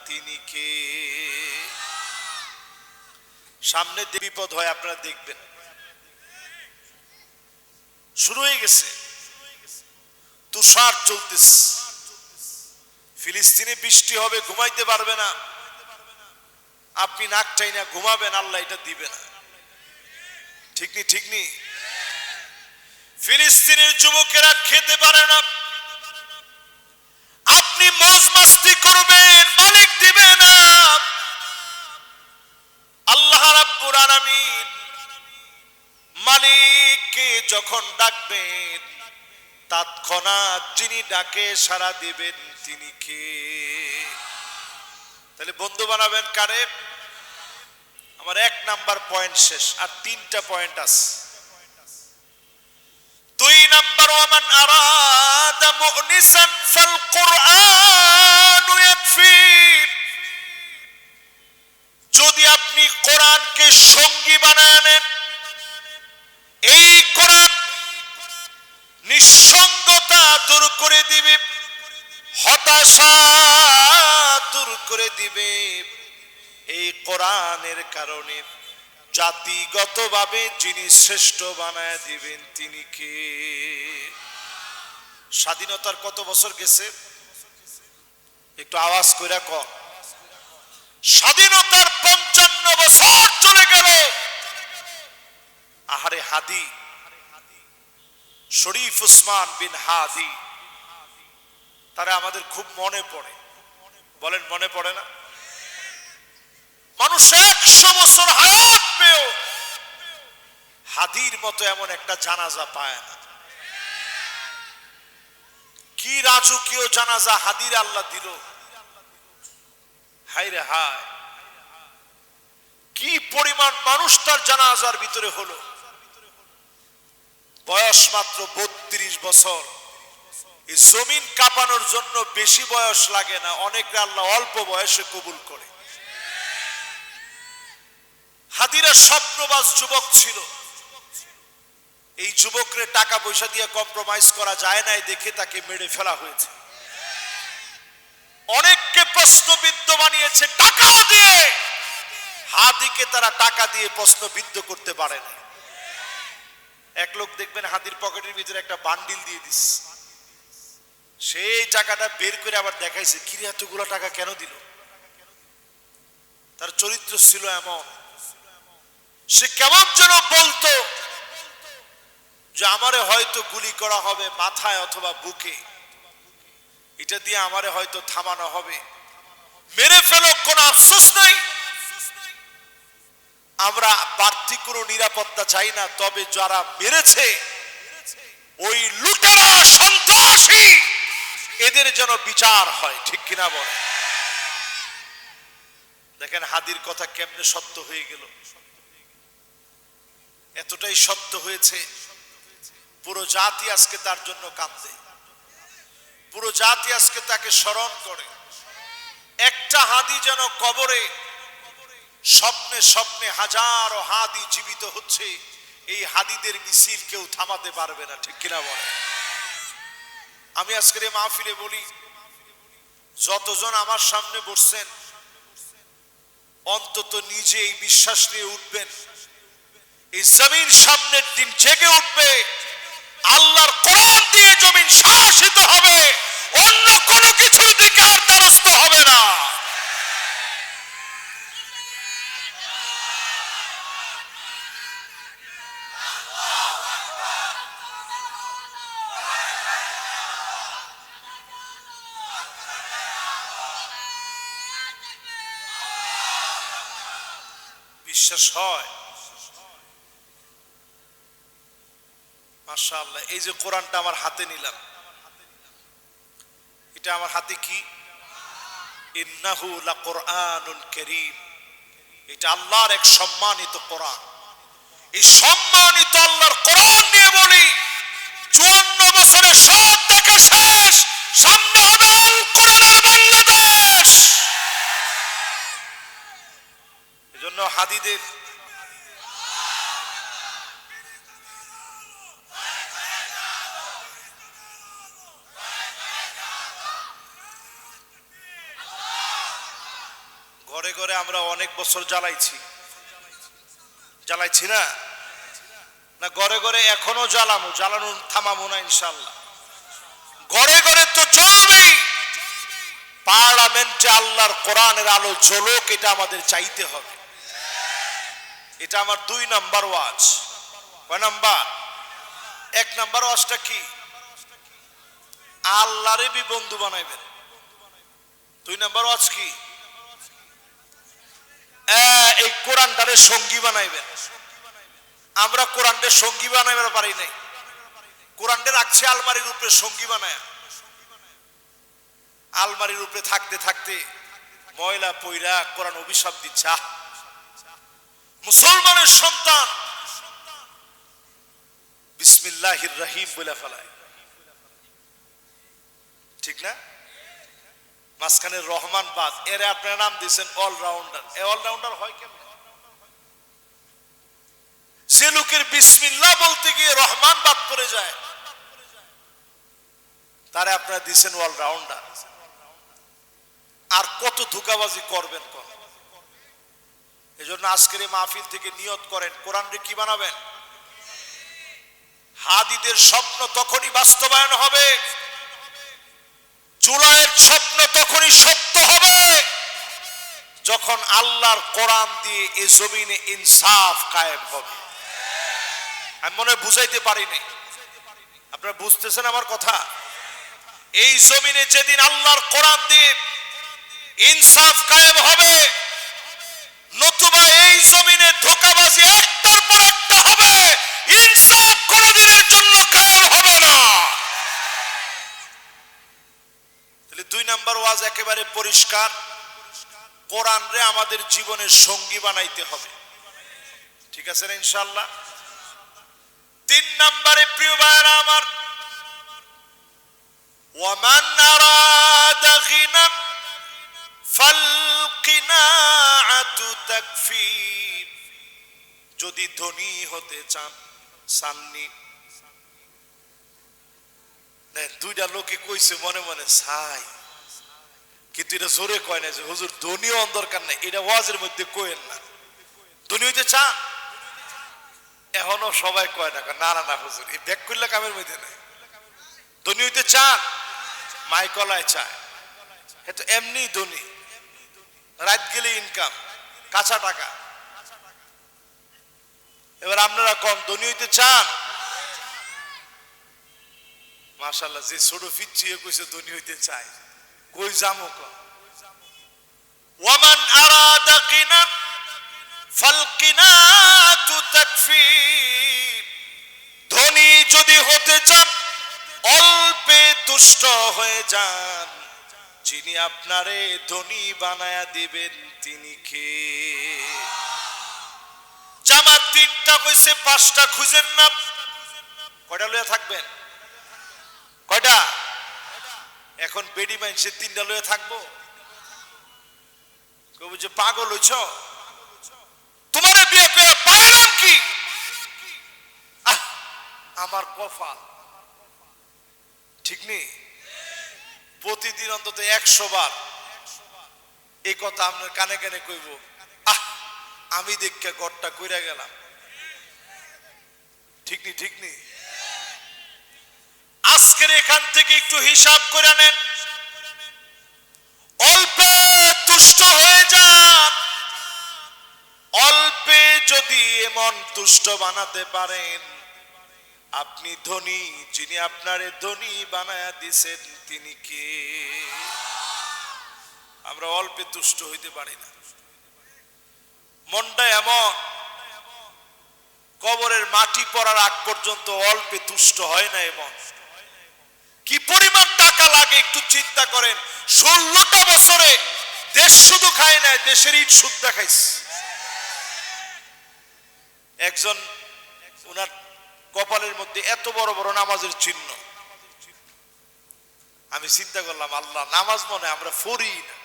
তিনি কে? সামনে যে বিপদ হয় আপনারা দেখবেন, শুরু হয়ে গেছে, তুষার চলতেছে, ফিলিস্তিনে বৃষ্টি হবে, ঘুমাইতে পারবে না, আপনি নাক টাইনা ঘুমাবেন, আল্লাহ এটা দিবে না, ঠিক নি? ঠিক নি? ফিলিস্তিনের যুবকেরা খেতে পারে না, আপনি মौज मस्ती করবেন, মালিক দিবে না। আল্লাহ রাব্বুল আলামিন মালিককে যখন ডাকবেন, তৎক্ষণাৎ যিনি ডাকে সাড়া দিবেন তিনি কে? তাহলে বন্ধু বানাবেন কারে? আমার 1 নাম্বার পয়েন্ট শেষ, আর 3টা পয়েন্ট আছে। নাম্বার, ওয়ামান আরাদা মুনিসান ফাল কুরআনু ইয়াকফি। যদি আপনি কোরআনকে সঙ্গী বানায় নেন, এই কোরআন নিঃসঙ্গতা দূর করে দিবে, হতাশা দূর করে দিবে। এই কোরআনের কারণে জাতিগতভাবে যিনি শ্রেষ্ঠ বানায় দিবেন তিনি কে? স্বাধীনতার কত বছর গেছে? একটু আওয়াজ কইরা কর। স্বাধীনতার 55 বছর চলে গেল। আহারে হাদি, শরীফ উসমান বিন হাদি, তারা আমাদের খুব মনে পড়ে। বলেন মনে পড়ে না? মানুষ 100 বছর হায়াত পেও হাদির মতো এমন একটা জানাজা পায় না। কি রাজকীয় জানাজা হাদির আল্লাহ দিল। হায় রে হায়, কি পরিমাণ মানুষ তার জানাজার ভিতরে হলো। বয়স মাত্র 32 বছর। এই জমিন কাঁপানোর জন্য বেশি বয়স লাগে না, অনেকে আল্লাহ অল্প বয়সে কবুল করে। হাদিরা স্বপ্নবাজ যুবক ছিল। এই যুবকরে টাকা পয়সা দিয়ে কম্প্রোমাইজ করা যায় না, দেখে তাকে মেরে ফেলা হয়েছে। অনেককে প্রশ্নবিদ্ধ বানিয়েছে টাকা দিয়ে। হাদিকে তারা টাকা দিয়ে প্রশ্নবিদ্ধ করতে পারে না। এক লোক দেখবেন হাদির পকেটের ভিতরে একটা বান্ডিল দিয়ে দিস, সেই টাকাটা বের করে আবার দেখাইছে, কিরে এতগুলো টাকা কেন দিল? তার চরিত্র ছিল এমন, সে কেমন যেন বলতো যে আমারে হয়তো গুলি করা হবে মাথায় অথবা বুকে, এটা দিয়ে আমারে হয়তো থামানো হবে, মেরে ফেলো, কোনো আফসোস নাই। আমরা বাড়তি কোনো নিরাপত্তা চাই না, তবে যারা মেরেছে ওই লুটেরা সন্ত্রাসী, এদের যেন বিচার হয়। ঠিক কিনা বলে? দেখেন হাদির কথা কেমনে সত্য হয়ে গেল। এতটাই সত্য হয়েছে, পুরো জাতি আজকে তার জন্য কাঁদে, পুরো জাতি আজকে তাকে স্মরণ করে। একটা হাদি যেন কবরে, স্বপ্নে স্বপ্নে হাজারো হাদি জীবিত হচ্ছে। এই হাদিদের মিছিল কেউ থামাতে পারবে না। ঠিক কিনা বলে? আমি আজকের এই মাহফিলে বলি, যতজন আমার সামনে বসছেন অন্তত নিজে এই বিশ্বাস নিয়ে উঠবেন, এই জমিন সামনের দিন জেগে উঠবে, আল্লাহর কোরআন দিয়ে জমিন শাসিত হবে, অন্য কোনো কিছুর দিকে আর দ্বারস্থ হবে না। বিশ্বাস হয়? মাশাআল্লাহ। এই যে কোরআনটা আমার হাতে নিলাম, এটা আমার হাতে কি? ইন্নাহু লাকুরআনুন কারীম। এটা আল্লাহর এক সম্মানিত কোরআন। এই সম্মানিত আল্লাহর কোরআন নিয়ে বলি, 54 বছরের সব দেখা শেষ, সামনে হবে আল কোরআনের বাংলাদেশ। এজন্য হাদিদের ঘরে ঘরে আমরা অনেক বছর জ্বালাইছি না? না ঘরে ঘরে এখনো জ্বালামো, জ্বালানো থামাবো না ইনশাআল্লাহ। ঘরে ঘরে তো জ্বলবেই। পার্লামেন্টে আল্লাহর কোরআনের আলো জ্বলুক, এটা আমাদের চাইতে হবে। এটা আমার 2 নাম্বার ওয়াজ। কয় নাম্বার? 1 নাম্বার ওয়াজটা কি? আল্লাহরে বি বন্ধু বানাইবেন। 2 নাম্বার ওয়াজ কি? এই কোরআনটারে সঙ্গী বানাইবেন। আমরা কোরআনটা সঙ্গী বানাইবার পারি নাই। কোরআনটা রাখছে আলমারির উপরে সঙ্গী বানায়। আলমারির উপরে থাকতে থাকতে ময়লা পয়রা কোরআন অভিশাপ দিচ্ছে। মুসলমানের সন্তান বিসমিল্লাহির রহিম বলে ফেলায়, ঠিক না? মাঝখানে রহমান বাদ, এর আপনার নাম দিয়েছেন অলরাউন্ডার। এ অলরাউন্ডার হয় কেমন? যে লোকের বিসমিল্লাহ বলতে গিয়ে রহমান বাদ পড়ে যায়, তারে আপনারা দিয়েছেন অলরাউন্ডার। আর কত ধোঁকাবাজি করবেন? এজন্য আজকের এই মাহফিল থেকে নিয়ত করেন, কোরআনকে কি বানাবেন? হাদিদের স্বপ্ন তখনই বাস্তবায়ন হবে, জুলাইয়ের স্বপ্ন তখনই সত্য হবে, যখন আল্লাহর কোরআন দিয়ে এই জমিনে ইনসাফ কায়েম হবে। আমি মনে হয় বুঝাইতে পারিনি, আপনারা বুঝতেছেন আমার কথা? এই জমিনে যেদিন আল্লাহর কোরআন দিয়ে ইনসাফ কায়েম হবে, নতুবা এই জমিনে ধোঁকাবাজি একটার পর একটা হবে, ইনসাফ কোনদিনের জন্য কায়েম হবে না। তাহলে 2 নাম্বার ওয়াজ একেবারে পরিষ্কার, কোরআন রে আমাদের জীবনের সঙ্গী বানাইতে হবে, ঠিক আছে না ইনশাআল্লাহ? 3 নাম্বারে প্রিয় ভাইরা আমার, ওয়ামান আরাদা গিনা ফালকিনাআতু তাকফির। যদি ধনী হতে চান, সামনি দুইটা লোকে কইছে মনে মনে চাই, কিন্তু এটা জোরে কয় না যে হুজুর ধনী হওয়ার দরকার নাই, এটা ওয়াজের মধ্যে কইেন না। ধনী হইতে চান? এখনো সবাই কয় না, না না না হুজুর এই ব্যাক করলে কামের মধ্যে নাই। ধনী হইতে চান? মাইকলায় চায়, এ তো এমনি ধনী, রাত গেলে ইনকাম, কাঁচা টাকা। এবার আপনারা কম ধনী হইতে চান? মাশাআল্লাহ, যে ছোট ফিচ্ছিয়ে কইছে ধনী হইতে চায়, কই জামো কম। ওয়ামান আরাদা গিনা ফালকিনাতু তাকফির। ধনী যদি হতে চান, অল্পে তুষ্ট হয়ে যান, যিনি আপনারে ধনী বানায়া দিবেন তিনি কে? জামা 3টা কইছে, 5টা খুঁজেন না, কয়টা লইয়া থাকবেন? কয়টা? এখন বেডি মাইনসে 3টা লইয়া থাকবো? কইব যে পাগল হইছ, তোমারে বিয়ে করে পাইলাম কি? আমার কপাল, ঠিক নেই? প্রতিদিন অন্তত 100 বার এই কথা আপনার কানে কানে কইব, আমি দেখে ঘরটা কইরা গেলাম, ঠিক নি? ঠিক নি? আজকের এখান থেকে একটু হিসাব করে নেন, অল্পে তুষ্ট হয়ে যান। অল্পে যদি এমন তুষ্ট বানাতে পারেন, আপনি ধনী, যিনি আপনারে ধনী বানায়া দিছেন তিনি কে? আমরা অল্পে তুষ্ট হইতে পারি না। মনটা এমন, কবরের মাটি পড়ার আগ পর্যন্ত অল্পে তুষ্ট হয় না। এমন কি পরিমাণ টাকা লাগে একটু চিন্তা করেন। 16টা বছরে দেশ শুধু খায় নাই, দেশের ইট সুদ্ধা খাইছে। একজন উনার কপালের মধ্যে এত বড় বড় নামাজের চিহ্ন, আমি চিন্তা করলাম আল্লাহ, নামাজ মনে আমরা পড়ি না,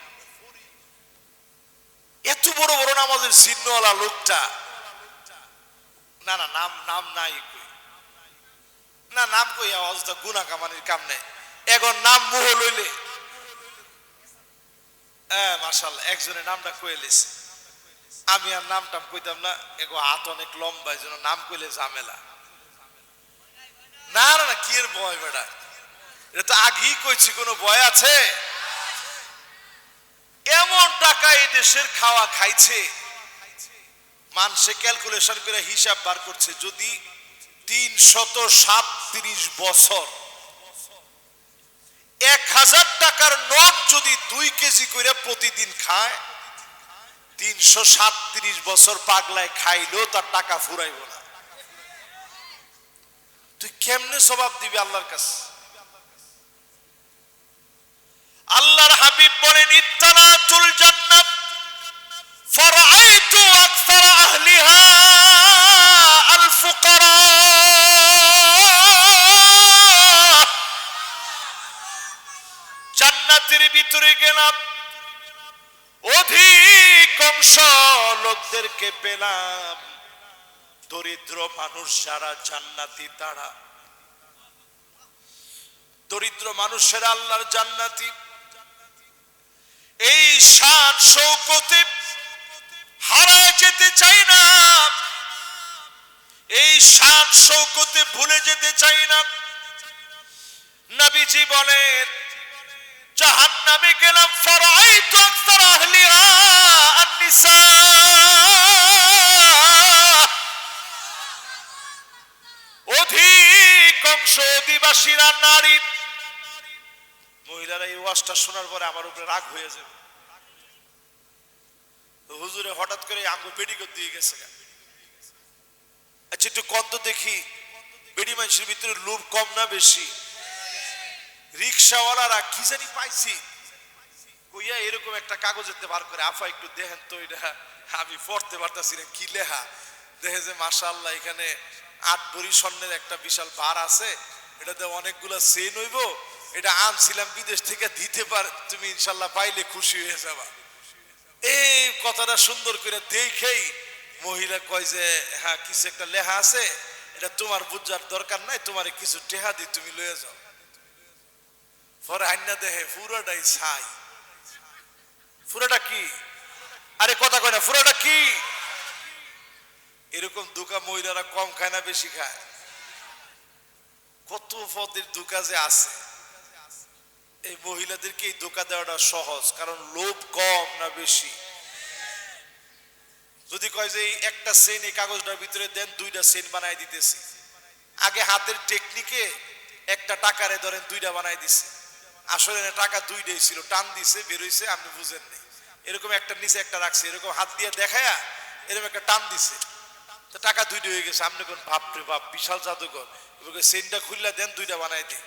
এত বড় বড় নামাজের চিহ্নওয়ালা লোকটা, না না নাম নাম নাই না, নাম কই আওয়াজটা গুনাহ কামানির কাম নেই। এখন নাম মুহ লইলে মাশাআল্লাহ একজনের নামটা কয়ে লেছে, আমি আর নামটা কইতাম না, এগো হাত অনেক লম্বা, এই জন্য নাম কইলে ঝামেলা। না না না, কি এর ভয় বেটা, এটা তো আগেই কইছি, কোনো ভয় আছে? এমন টাকা এই দেশের খাওয়া খাইছে, মানুষে ক্যালকুলেশন করে হিসাব বার করছে, যদি 337 বছর 1000 টাকার নোট যদি 2 কেজি করে প্রতিদিন খায়, 337 বছর পাগলায় খাইলেও তার টাকা ফুরাইব না। তুই কেমনে জবাব দিবি আল্লাহর কাছে? আল্লাহর হাবিব বলেন, ইত্তালাতুল জান্নাত ফারাআইতু আকসার আহলিহা আল ফুকারা। অংশ লোকদেরকে পেলাম, দরিদ্র মানুষ যারা জান্নাতি তারা, দরিদ্র মানুষেরা আল্লাহর জান্নাতি। এই শান শৌকতে হারায় যেতে চাই না, এই শান শৌকতে ভুলে যেতে চাই না। নবীজি বলেন, জাহান্নামে গেলাম, ফারাআইতু আকসার আহলিহা আন-নিসা, অধিকাংশ অধিবাসীরা নারী। মহিলারা এই ওয়াজটা শোনার পরে আমার উপরে রাগ হয়ে যাবে, হুজুরে হঠাৎ করে আঙ্গুল বেডি করে দিয়ে গেছে। আচ্ছা একটু কত দেখি, বেডি মানুষের ভিতরে লোভ কম না বেশি? রিক্সাওয়ালারা কি জানি পাইছি কইয়া এরকম একটা কাগজেতে বার করে, আফা একটু দেখেন তো এটা, আমি পড়তে পারতাছি না কি লেখা। দেখে যে মাশাআল্লাহ এখানে 8 ভরি স্বর্ণের একটা বিশাল বার আছে, এটাতে অনেকগুলা চেন হইব, এটা আনছিলাম বিদেশ থেকে, দিতে পার তুমি ইনশাল্লাহ, পাইলে খুশি হয়ে যাবা। এই কথাটা সুন্দর করে দেখেই মহিলা কয় যে হ্যাঁ কিছু একটা লেখা আছে, এটা তোমার বুঝার দরকার নাই, তোমার কিছু টেহা দি তুমি লয়ে যাও। পরে হান্না দেখে পুরোটাই ছাই। পুরোটা কি? আরে কথা কয় না, পুরোটা কি? এরকম ধোঁকা মহিলারা কম খায় না বেশি খায়? কত পদের ধোঁকা যে আছে। এই মহিলাদেরকে এই ধোঁকা দেওয়াটা সহজ, কারণ লোভ কম না বেশি? যদি কয় যে একটা চেন এই কাগজটার ভিতরে দেন, 2টা চেন বানাই দিতেছি। আগে হাতের টেকনিকে একটা টাকারে ধরেন 2টা বানাই দিছে, আসলে টাকা 2টাই ছিল, টান দিছে বের হইছে, আপনি বুঝেন নাই। এরকম একটা নিচে একটা রাখছে, এরকম হাত দিয়ে দেখায়া এরকম একটা টান দিছে, তো টাকা 2টা হয়ে গেছে। আপনি কোন বাপরে বাপ, বিশাল জাদুকর। চেনটা খুললা দেন, 2টা বানাই দিই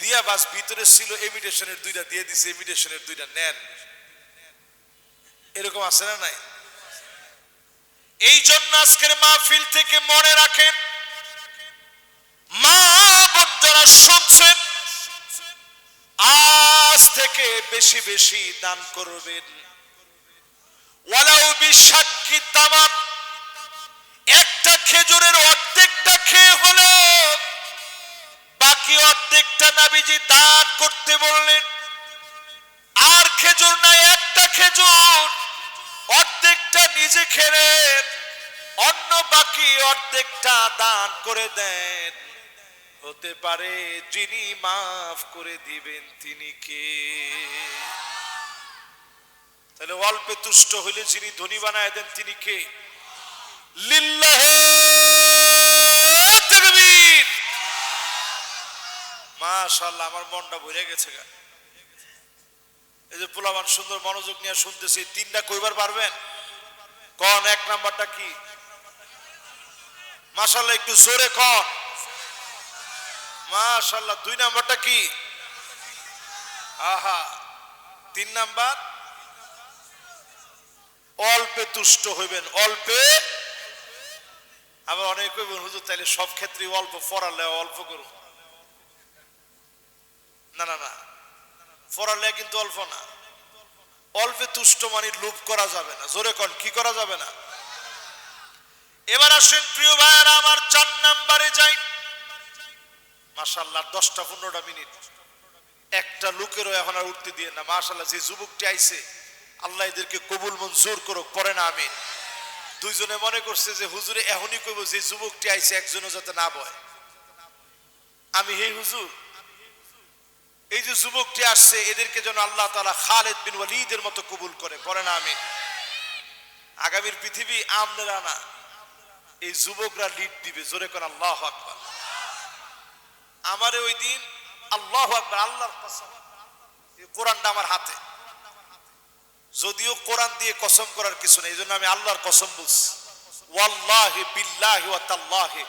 দিয়া, বাস ভিতরে ছিল ইমিটেশনের 2টা দিয়ে দিছে, ইমিটেশনের 2টা নেন। এরকম আছে না নাই? এই জন্য আজকের মাহফিল থেকে মনে রাখেন, মা বোন যারা শুনছেন, আজ থেকে বেশি বেশি দান করবেন। ওয়ালাউ বিশাক্কি তামার, একটা খেজুরের অর্ধেকটা খেয়ে হলো, বাকি অর্ধেকটা নবীজি দান করতে বললেন। আর খেজুর নাই, একটা খেজুর, অর্ধেকটা নিজে খেলেন, অন্য বাকি অর্ধেকটা দান করে দেন। হতে পারে যিনি মাফ করে দিবেন তিনি কে? তাহলে অল্পে তুষ্ট হইলে যিনি ধনী বানায় দেন তিনি কে? লিল্লাহি তাকবীর। মাশাআল্লাহ, আমার মনটা ভরে গেছে। এই যে পোলাবান সুন্দর মনোযোগ নিয়ে শুনতেছি, 3টা কইবার পারবেন? কোন 1 নাম্বারটা কি? মাশাআল্লাহ, একটু জোরে কোন মাশাআল্লাহ। 2 নাম্বারটা কি? আহা। 3 নাম্বার অল্পে তুষ্ট হইবেন, অল্পে। আবার অনেকে কইবেন হুজুর তাইলে সব ক্ষেত্রে অল্প পড়ালে অল্প করুন। না না না, পড়ালে কিন্তু অল্প না। অল্পে তুষ্ট মানে লোভ করা যাবে না। জোরে কোন কি করা যাবে না? এবার আসেন প্রিয় ভাইয়েরা আমার, 4 নাম্বারে যাই। মাশাআল্লাহ, 10টা-15টা মিনিট একটা লোকেরও এখন আর উঠতে দিয়ে না। মাশাআল্লাহ, যে যুবকটি আইছে আল্লাহ এদেরকে কবুল মঞ্জুর করুক, পড়ে না আমিন। 2 জনে মনে করছে যে হুজুরে এখনই কইব যে যুবকটি আইছে একজনও যাতে না বয়। আমি হে হুজুর, এই যে যুবকটি আসছে এদেরকে যেন আল্লাহ তাআলা খালিদ বিন ওয়ালিদের মতো কবুল করে, পড়ে না আমিন। আগামীর পৃথিবী আমনেরা না, এই যুবকরা লিড দিবে। জোরে কোন আল্লাহু আকবার। আমারে ওই দিন আল্লাহু আকবার, আল্লাহর কসম, এই কোরআনটা আমার হাতে, যদিও কোরআন দিয়ে কসম করার কিছু নেই, এইজন্য আমি আল্লাহর কসম বলছি। ওয়াল্লাহি বিল্লাহি ওয়া তাল্লাহি,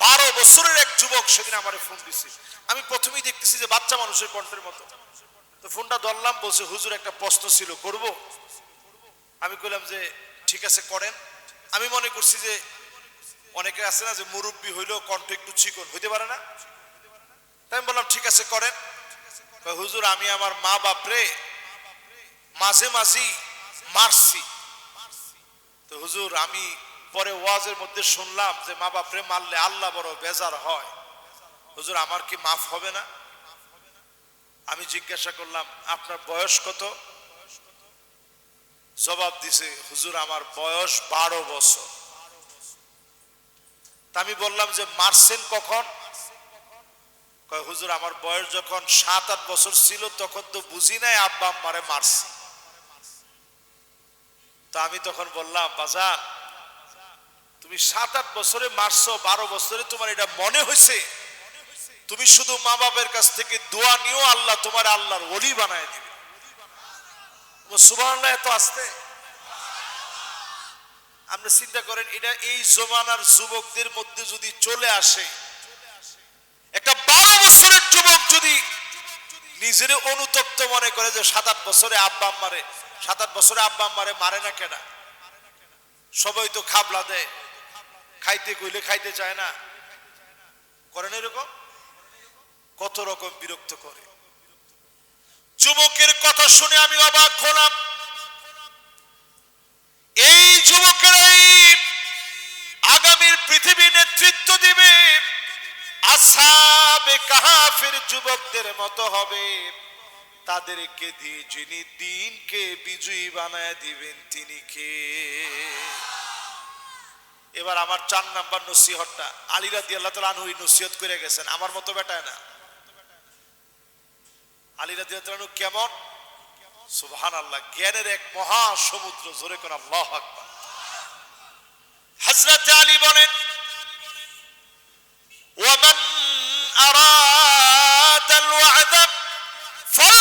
12 বছরের এক যুবক সেদিন আমারে ফোন দিছে। আমি প্রথমেই দেখতেছি যে বাচ্চা মানুষের কণ্ঠের মতো, তো ফোনটা ধরলাম, বলছে হুজুর একটা প্রশ্ন ছিল, করব? আমি কইলাম যে ঠিক আছে করেন। আমি মনে করছি যে অনেকে আছে না যে মুরব্বী হইলেও কণ্ঠ একটু চিকন হইতে পারে না, তাই আমি বললাম ঠিক আছে করেন। হুজুর আমি আমার মা বাপরে মাঝে মাঝেই মারছি, তো হুজুর আমি পরে ওয়াজের মধ্যে শুনলাম যে মা বাপরে মারলে আল্লাহ বড় বেজার হয়, হুজুর আমার কি মাফ হবে না? আমি জিজ্ঞাসা করলাম আপনার বয়স কত? জবাব দিছে হুজুর আমার বয়স 12 বছর। তা আমি বললাম যে মারছেন কখন? কয় হুজুর আমার বয়স যখন 7-8 বছর ছিল তখন তো বুঝি নাই আব্বা আম্মারে মারছি। তো আমি তখন বললাম বাজান তুমি 7-8 বছরে মারছো, 12 বছরে তোমার এটা মনে হয়েছে? তুমি শুধু মা বাবার কাছ থেকে দোয়া নিও, আল্লাহ তোমার আল্লাহর ওলি বানায় দিবে। সুবহানাল্লাহ। এত আসতে আপনি চিন্তা করেন, এটা এই জমানার যুবকদের মধ্যে যদি চলে আসে, একটা 12 বছরের যুবক যদি নিজের অনুতপ্ত মনে করে যে 7-8 বছরে আব্বা আম্মারে 7-8 বছরে আব্বা আম্মারে মারে না কেন? সবাই তো খাবলা দেয়, খাইতে কইলে খাইতে চায় না, করেন এরকম? কত রকম বিরক্ত করে। যুবকের কথা শুনে আমি অবাক হলাম। এই যুবকেরাই আগামীর পৃথিবী নেতৃত্ব দিবে, আসহাবে কাহাফের যুবকদের মতো হবে। তাদেরকে দিয়ে যিনি দ্বীনকে বিজয়ী বানায় দিবেন তিনি কে? এবার আমার 4 নাম্বার নসিহতটা আলী রাদিয়াল্লাহু তাআলা আনহু নসিহত করে গেছেন, আমার মতো বেটায় না। আলী রাদিয়াল্লাহু তাআলা কেমন? সুবহানাল্লাহ, জ্ঞানের এক মহা সমুদ্র। জোরে কোন আল্লাহু আকবার। হযরত আলী বলেন ওয়ামান আরাদাল ওয়া'দ ফাল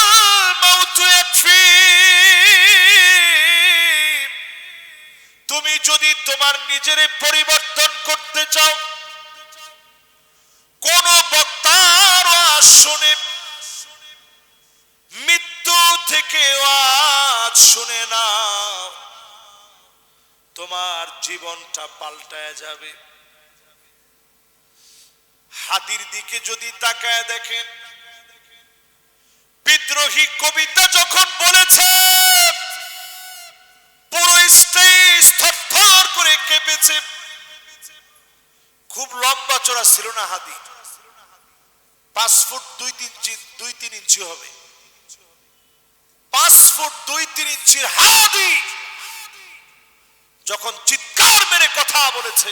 মাউত ইয়াকফি। তুমি যদি তোমার নিজের পরিবর্তন করতে চাও, কোন বক্তার ওয়াজ শুনে, মৃত্যু থেকে ওয়াজ শুনে না, তোমার জীবনটা পাল্টায় যাবে। হাদির দিকে যদি তাকায় দেখেন, বিদ্রোহী কবিতা যখন বলেছে পুরো স্টেজ থরথর করে কেঁপেছে। খুব লম্বা চড়া ছিল না হাদি, 5 ফুট 2-3 ইঞ্চি হবে। 5 ফুট 2-3 ইঞ্চির হাদি যখন চিৎকার মেরে কথা বলেছে,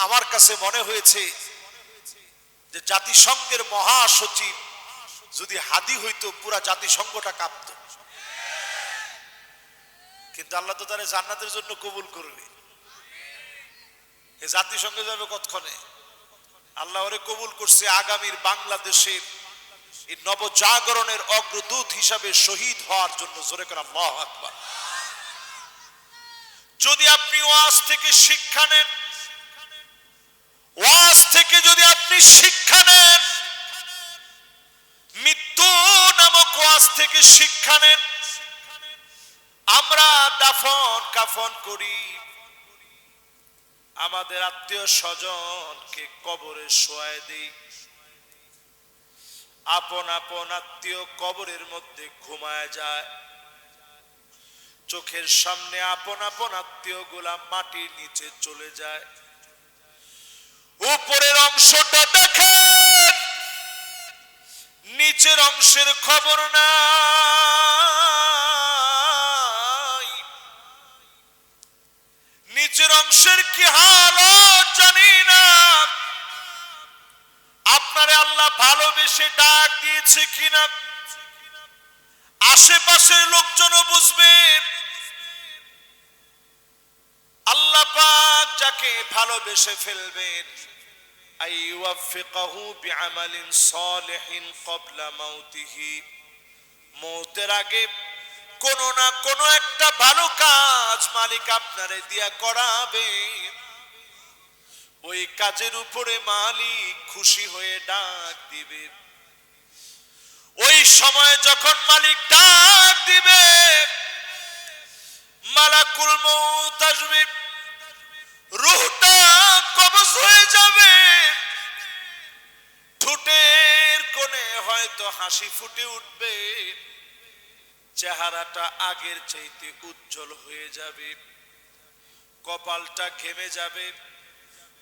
আমার কাছে মনে হয়েছে যে জাতিসংঘের মহাসচিব যদি হাদি হইতো পুরা জাতিসংঘটা কাঁপত। কিন্তু আল্লাহ তো তারে জান্নাতের জন্য কবুল করবে। এই জাতিসংঘে যাবে কতক্ষণে? আল্লাহ ওরে কবুল করছে আগামীর বাংলাদেশের এই নবজাগরণের অগ্রদূত হিসাবে শহীদ হওয়ার জন্য। জোরে করে আল্লাহু আকবার। যদি আপনি ওয়াজ থেকে শিক্ষা নেন, ওয়াজ থেকে যদি আপনি শিক্ষা নেন, মৃত্যু নামক ওয়াজ থেকে শিক্ষা নেন। আমরা দাফন কাফন করি, আমাদের আত্মীয় স্বজনকে কবরে শোয়ায় দেই, আপন আপন আত্মীয় কবরের মধ্যে ঘুমায় যায়। চোখের সামনে আপন আপন আত্মীয় গুলা মাটির নিচে চলে যায়। উপরের অংশটা দেখেন, নিচের অংশের খবর নাই। নিচের অংশের কি হালত জানি না। আপনারে আল্লাহ ভালোবেসে ডাক দিয়েছে কিনা আশেপাশের লোকজনও বুঝবে। আল্লাহ পাক যাকে ভালোবেসে ফেলবেন, আইওয়াফিকাহু বিআমালিন সালিহিন ক্বাবলা মাউতিহি, মওতের আগে কোনো না কোনো একটা ভালো কাজ মালিক আপনারে দিয়া করাবে। ওই কাজের উপরে মালিক খুশি হয়ে ডাক দিবে। ওই সময় যখন মালিক ডাক দিবে, মালাকুল মউত আসবে, রূহটা কবজ হয়ে যাবে। ঠোঁটের কোণে হয়তো হাসি ফুটে উঠবে, চেহারাটা আগের চাইতে উজ্জ্বল হয়ে যাবে। কপালটা ঘেমে যাবে,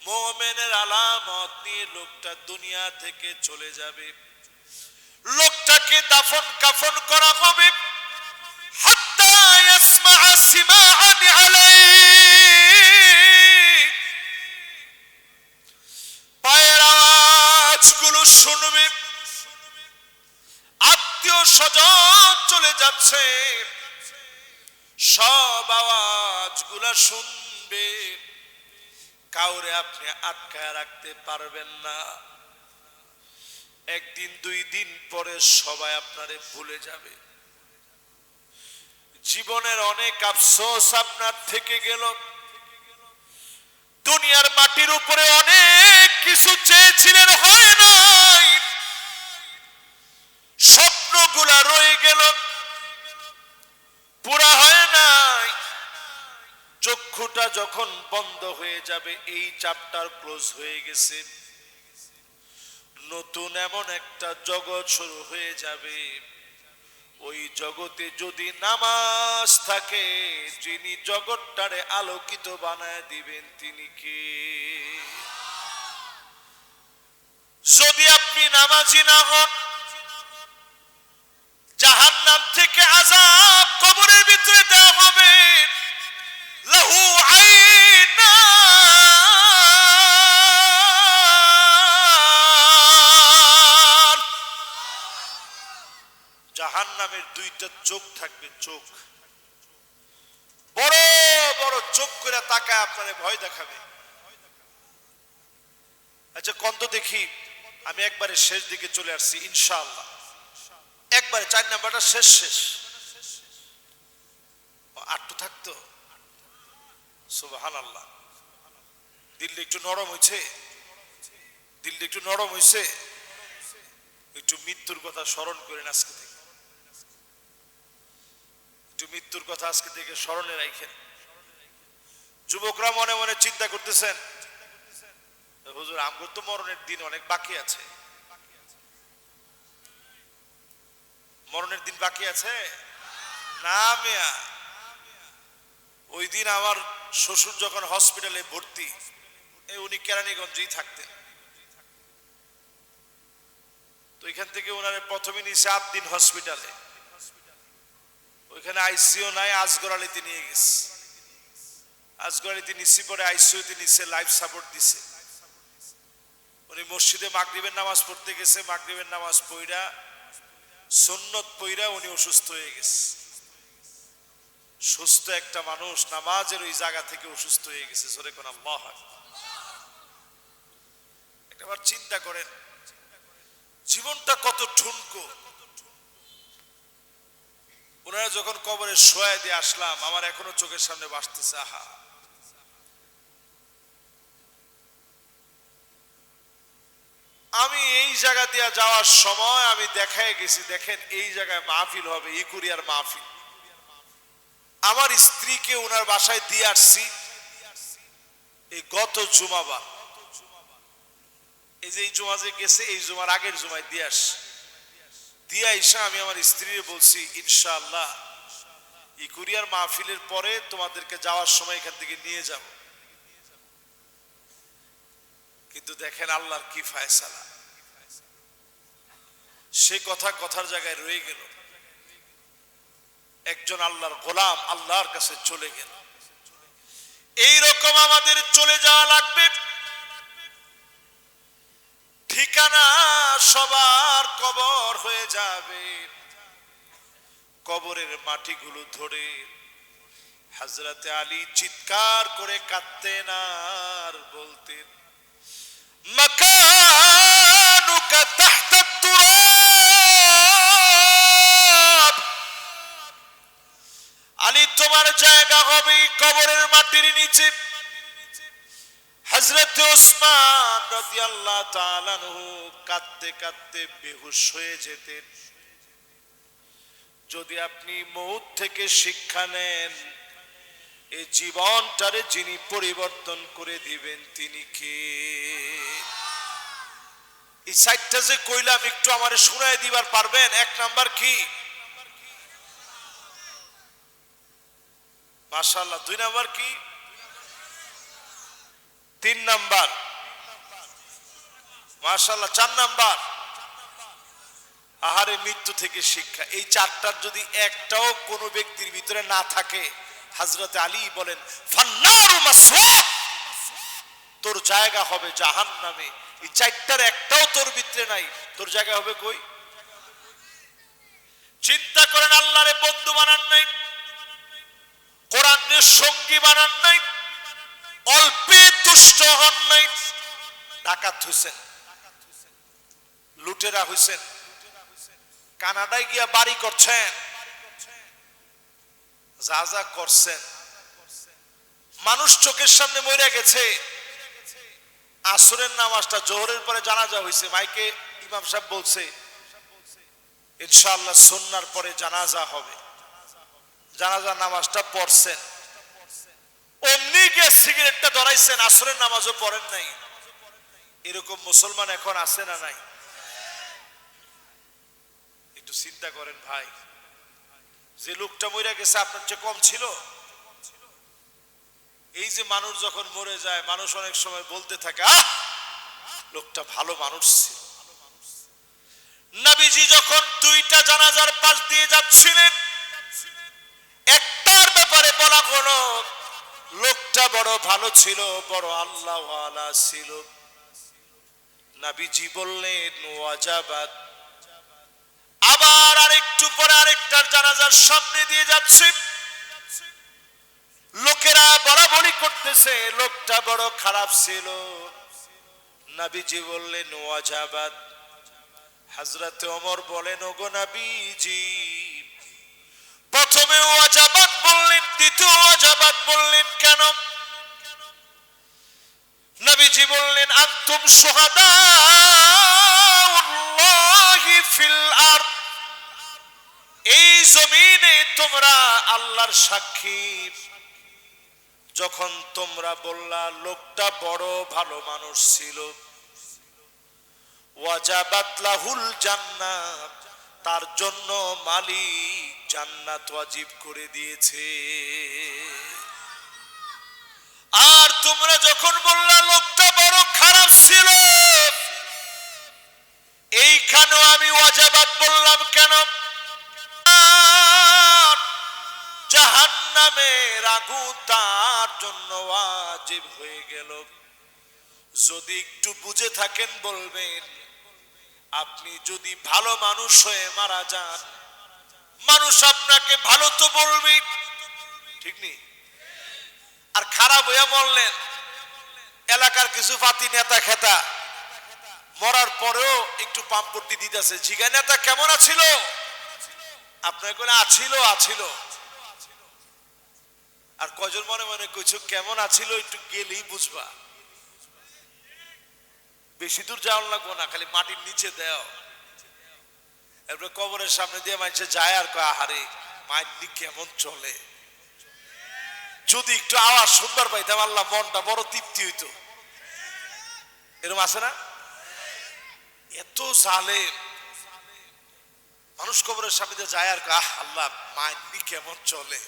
মুমিনের আলামত নিয়ে লোকটা দুনিয়া থেকে চলে যাবে। লোকটাকে দাফন কাফন করা হবে, হাত্তা ইয়াসমা'a সিমাআন আলাইহি, পায়ের আওয়াজগুলো শুনবে, আত্মীয় স্বজন চলে যাচ্ছে, সব আওয়াজগুলা শুনবে, কাউরে আপনি আটকায় রাখতে পারবেন না। একদিন দুই দিন পরে সবাই আপনারে ভুলে যাবে। জীবনের অনেক আফসোস আপনার থেকে গেল। দুনিয়ার মাটির উপরে অনেক কিছু চেয়েছিলেন, হয় নাই। স্বপ্নগুলা রয়ে গেল, পুরা হয় নাই। চক্ষুটা যখন বন্ধ হয়ে যাবে, এই চ্যাপ্টার ক্লোজ হয়ে গেছে, নতুন এমন একটা জগৎ শুরু হয়ে যাবে। ওই জগতে যদি নামাজ থাকে, যিনি জগৎটারে আলোকিত বানায় দিবেন তিনি কে? যদি আপনি নামাজি না হন, জাহান্নাম থেকে আযাব কবরের ভিতরে দেওয়া হবে। লাহু আইনা, জাহান্নামের দুইটা চোখ থাকবে, চোখ বড় বড় চোখ করে তাকায় আপনারে ভয় দেখাবে। আচ্ছা কত দেখি, আমি একবারে শেষ দিকে চলে আসছি ইনশাআল্লাহ, একবারে 4 নাম্বারটা শেষ শেষ। আটটু থাকতো, সুবহানাল্লাহ। দিলটা একটু নরম হয়েছে, দিলটা একটু নরম হয়েছে। একটু মৃত্যুর কথা স্মরণ করেন আজকে থেকে, একটু মৃত্যুর কথা আজকে থেকে স্মরণে রাখেন। যুবকরা মনে মনে চিন্তা করতেছেন, হুজুর আমগো তো মরণের দিন অনেক বাকি আছে। মরণের দিন বাকি আছে না মিয়া। ওই দিন আমার শ্বশুর যখন হসপিটালে ভর্তি, উনি কেরানীগঞ্জেই থাকতেন, তো এখান থেকে ওনারে প্রথমে নিয়েছে 8 দিন হসপিটালে। ওইখানে আইসিইউ নাই, আজগর আলীতে নিয়ে গেছে। আজগর আলীতে নিচ্ছি, পরে আইসিইউতে নিচ্ছে, লাইফ সাপোর্ট দিছে। উনি মসজিদে মাগরিবের নামাজ পড়তে গেছে, মাগরিবের নামাজ পড়া সুন্নত পড়া উনি অসুস্থ হয়ে গেছে। সুস্থ একটা মানুষ নামাজের ওই জায়গা থেকে অসুস্থ হয়ে গেছে। জোরে কোন আল্লাহু আকবার। একবার চিন্তা করেন জীবনটা কত ঠুনকো। ওনারা যখন কবরে শোয়া দিয়ে আসলাম, আমার এখনো চোখের সামনে ভাসতেছে, আহা আমি এই জায়গা দিয়ে যাওয়ার সময় আমি দেখায় গেছি, দেখেন এই জায়গায় মাহফিল হবে, ইকুরিয়ার মাহফিল। আমার স্ত্রীকে ওনার বাসায় দিয়ে আসছি এই গত জুমাবার। এই যে এই জুমা যে গেছে, এই জুমার আগের জুমায় দিয়ে আসছি। দিয়ে আইসা আমি আমার স্ত্রীকে বলছি, ইনশাআল্লাহ ইকুরিয়ার মাহফিলের পরে তোমাদেরকে যাওয়ার সময় এখান থেকে নিয়ে যাব। কিন্তু দেখেন আল্লাহর কি ফায়সালা, সে কথা কথার জায়গায় রয়ে গেল। একজন আল্লাহর গোলাম আল্লাহর কাছে চলে গেল। এই রকম আমাদের চলে যাওয়া লাগবে। ঠিকানা সবার কবর হয়ে যাবে। কবরের মাটিগুলো ধরে হযরতে আলী চিৎকার করে কাঁদতেন আর বলতেন, মাকানুকা তাহতা তুরাব, আলী তোমার জায়গা হবে কবরের মাটির নিচে। হযরতে ওসমান রাদিয়াল্লাহু তাআলা আনহু কাঁদতে কাঁদতে বেহুশ হয়ে যেতেন। যদি আপনি মউত থেকে শিক্ষা নেন, এই জীবনটারে যিনি পরিবর্তন করে দিবেন তিনি কে? এই সাইটটা যে কইলাম একটু আমারে শোনায় দিবার পারবেন? 1 নাম্বার কি? মাশাআল্লাহ। 2 নাম্বার কি? তিন নাম্বার, মাশাআল্লাহ। চার নাম্বার, আহারে মৃত্যু থেকে শিক্ষা। এই চারটার যদি একটাও কোনো ব্যক্তির ভিতরে না থাকে, হযরত আলী বলেন ফান্নারু মাসওয়া, তোর জায়গা হবে জাহান্নামে। এই চারটার একটাও তোর ভিতরে নাই, তোর জায়গা হবে কই? চিন্তা করেন, আল্লাহরে বন্ধু বানান নাই, কোরআনের সঙ্গী বানান নাই, অল্পে তুষ্ট হন নাই, ডাকাত হইছেন, লুটেরা হইছেন, কানাডায় গিয়া বাড়ি করছেন, যা যা করছেন, মানুষ চোখের সামনে মরে গেছে। আসরের নামাজটা জোহরের পরে জানাজা হইছে, মাইকে ইমাম সাহেব বলছে ইনশাআল্লাহ সুন্নাহর পরে জানাজা হবে, জানাজা নামাজটা পড়ছেন, অমনি গিয়ে সিগারেটটা ধরাইছেন, আসরের নামাজও পড়েন নাই। এরকম মুসলমান এখন আছে না নাই? একটু চিন্তা করেন ভাই, যে লোকটা মরে গেছে আপনার চেয়ে কম ছিল? এই যে মানুষ যখন মরে যায়, মানুষ অনেক সময় বলতে থাকে আহ লোকটা ভালো মানুষ ছিল। নবীজি যখন দুইটা জানাজার পাশ দিয়ে যাচ্ছিলেন, একটার ব্যাপারে বলা হলো লোকটা বড় ভালো ছিল, বড় আল্লাহওয়ালা ছিল। নবীজি বললেন ওয়াজাবাত। আবার আরেকটু পরে আরেকটার জানাজার সামনে দিয়ে যাচ্ছে, লোকেরা বলা বলি করতেছে লোকটা বড় খারাপ ছিল। নবীজি বললেন ওয়াজাবাত। হযরত ওমর বলেন ওগো নবীজি, প্রথমে ওয়াজাবাত বললেন, দ্বিতীয় ওয়াজাবাত বললেন কেন? নবীজি বললেন আনতুম শুহাদাউল্লাহি ফিল আরদ, এই জমিনে তোমরা আল্লাহর সাক্ষী। যখন তোমরা বললা লোকটা বড় ভালো মানুষ ছিল, ওয়াজাবাত লাহুল জান্নাত, তার জন্য মালিক জান্নাত ওয়াজিব করে দিয়েছে। আর তোমরা যখন বললা লোকটা বড় খারাপ ছিল, এইখানেও আমি ওয়াজাবাত বললাম কেন? জাহান্নামের আগুন তার জন্য ওয়াজিব হয়ে গেল। যদি একটু বুঝে থাকেন বলবেন, আপনি যদি ভালো মানুষ হয়ে মারা যান, মানুষ আপনাকে ভালো তো বলবে, ঠিক নেই? আর খারাপ হইয়া মরলেন, এলাকার কিছু পাতি নেতা খেতা মরার পরেও একটু পাম্পটি দিতেছে, জিগা নেতা কেমন আছিল? আপনার কোন আছিল আছিল, আর কজন মনে মনে কইছো কেমন আছিল, একটু গেলেই বুঝবা। বেশি দূর যাওয়ার লাগবো না, খালি মাটির নিচে দেও, এরপরে কবরের সামনে দিয়ে মানুষে যায় আর কয় আহারে মায়ের কেমন চলে। যদি একটু আওয়াজ সুন্দর পাইতাম, আল্লাহ মনটা বড় তৃপ্তি হইতো। এরকম আছে না? এত জালেম মানুষ কবরের সামনে দিয়ে যায় আর কয় আল্লাহ মায়ের কেমন চলে,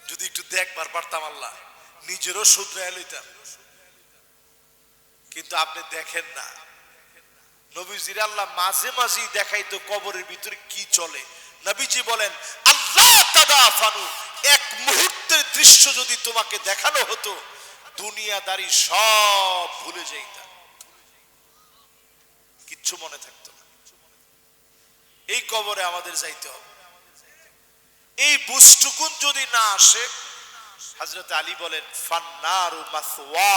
যদি একটু দেখবার পারতাম আল্লাহ, নিজেরও শুধরাইয়া লইতাম। কিন্তু আপনি দেখেন না, নবীজির আল্লাহ মাঝে মাঝেই দেখাইতো কবরের ভিতরে কি চলে। নবীজি বলেন আল্লাহ তাদাফানু, এক মুহূর্তের দৃশ্য যদি তোমাকে দেখানো হতো, দুনিয়াদারি সব ভুলে যাইতা, কিচ্ছু মনে থাকতো না। এই কবরে আমাদের যাইতে হবে। এই বুঝটুকুন যদি না আসে, হযরত আলী বলেন ফান্নারু মাসওয়া,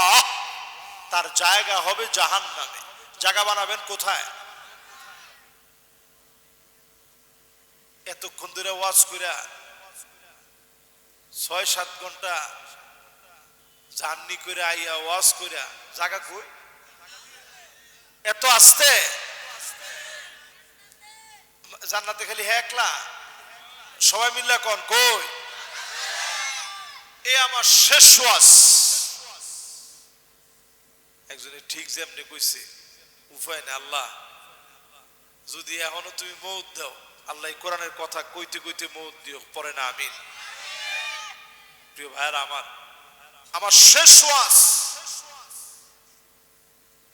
তার জায়গা হবে জাহান্নামে। জায়গা বানাবেন কোথায়? এতক্ষণ ধরে ওয়াজ কইরা ৬-৭ ঘন্টা জার্নি করে আইয়া ওয়াজ কইরা জায়গা কই? এত আসতে জান্নাতে খালি একলা, সবাই মিললে কোন কই? এ আমার শেষ ওয়াজ। একজনে ঠিক যেমনি কইছে, উপায় না, আল্লাহ যদি এখনো তুমি মৌত দাও, আল্লাহ কোরআনের কথা কইতে কইতে মৌত দিও, পরে না আমিন। প্রিয় ভাইরা আমার, আমার শেষ ওয়াজ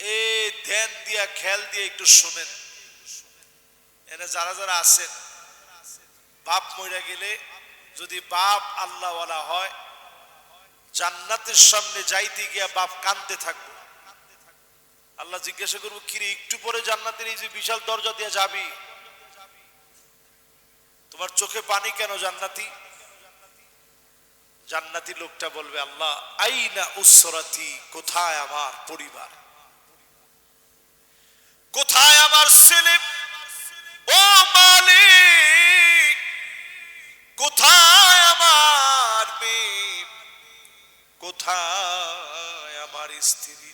এই ধ্যান দিয়া খেয়াল দিয়ে একটু শোনেন, এনে যারা যারা আছেন, বাপ মইরা গেলে যদি বাপ আল্লাহওয়ালা হয়, জান্নাতের সামনে যাইতে গিয়া বাপ কাঁদতে থাকবো। আল্লাহ জিজ্ঞাসা করবো, কিরে একটু পরে জান্নাতের এই যে বিশাল দরজা দিয়ে যাবি, তোমার চোখে পানি কেন জান্নাতি? জান্নাতি লোকটা বলবে, আল্লাহ আইনা উসরাতি, কোথায় আমার পরিবার, কোথায় আমার ছেলে, ও মালিক কোথায় আমার মেয়ে, কোথায় আমার স্ত্রী,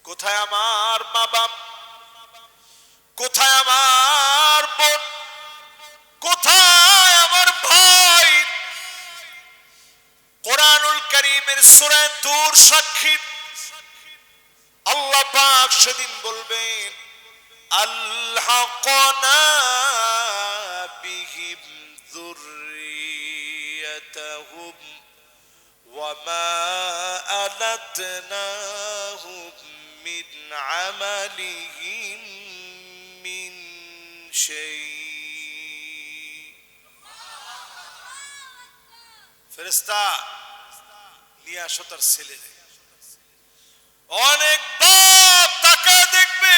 কোথায় আমার মা বাপ, কোথায় আমার বোন, কোথায় আমার ভাই? কোরআনুল কারীমের সূরা তুর সাক্ষী, আল্লাহ পাক সেদিন বলবেন, আলহাকনা বিহিম যুররিয়াতাহুম ওয়া মা আলাতনাহুম মিন আমালিহিম মিন শাই। ফেরেশতা নিয়ে আসো তার ছেলেরে। অনেক বাপ তাকায় দেখবে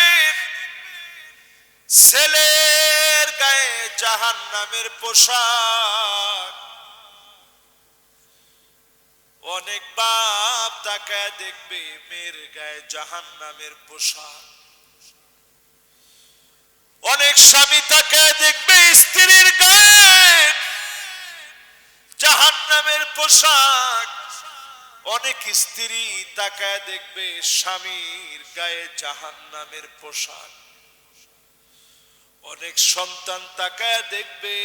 ছেলের গায়ে জাহান্নামের পোশাক, অনেক বাপ তাকায় দেখবে মেয়ের গায়ে জাহান্নামের পোশাক, অনেক স্বামী তাকায় দেখবে স্ত্রীর গায়ে জাহান্নামের পোশাক, অনেক স্ত্রী তাকায় দেখবে স্বামীর গায়ে জাহান্নামের পোশাক, অনেক সন্তান তাকায় দেখবে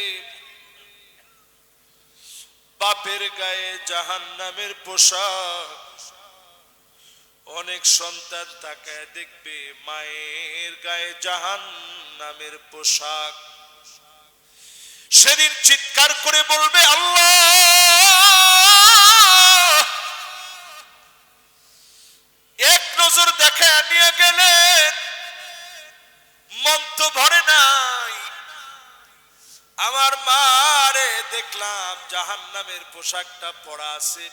বাপের গায়ে জাহান্নামের পোশাক, অনেক সন্তান তাকায় দেখবে মায়ের গায়ে জাহান্নামের পোশাক। সেদিন চিৎকার করে বলবে, আল্লাহ এক নজর দেখে নিয়ে গেলেন, মন তো ভরে নাই। আমার মারে দেখলাম জাহান্নামের পোশাকটা পরা আছে,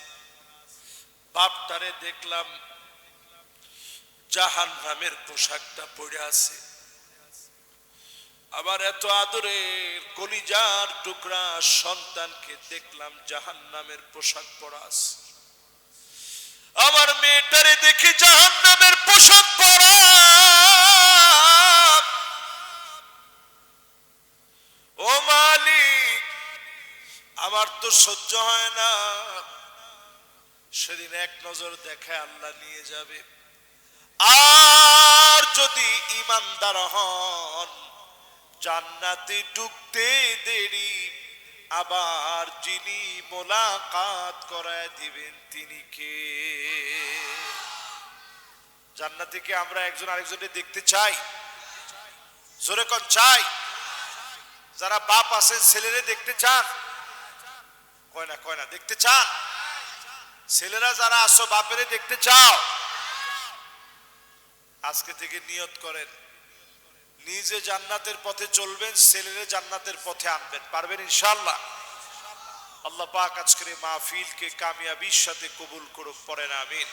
বাপটারে দেখলাম জাহান্নামের পোশাকটা পরে আছে। আবার এত আদরের কলিজার টুকরা সন্তানকে দেখলাম জাহান্নামের পোশাক পরা আছে। আমার মেয়েটারে দেখি জাহান্নামের পোশাক পরা, ও মালিক আমার তো সহ্য হয় না। সেদিন এক নজর দেখে আল্লাহ নিয়ে যাবে। আর যদি ঈমানদার হন, জান্নাতে ঢুকতে দেরি, আবার যিনি মোলাকাত করায় দিবেন তিনি কে? জান্নাতে কি আমরা একজন আরেকজনের দেখতে চাই? জোরে কোন চাই? যারা বাপ আছেন ছেলেরে দেখতে চান? কয় না দেখতে চান? ছেলেরা যারা আসো বাপেরে দেখতে চাও? আজকে থেকে নিয়ত করেন, নিজে জান্নাতের পথে চলবেন, ছেলেরে জান্নাতের পথে আনবেন। পারবেন ইনশাআল্লাহ? আল্লাহ পাক আজকের মাহফিলকে কামিয়াবির সাথে কবুল করুক, পড়েন আমিন।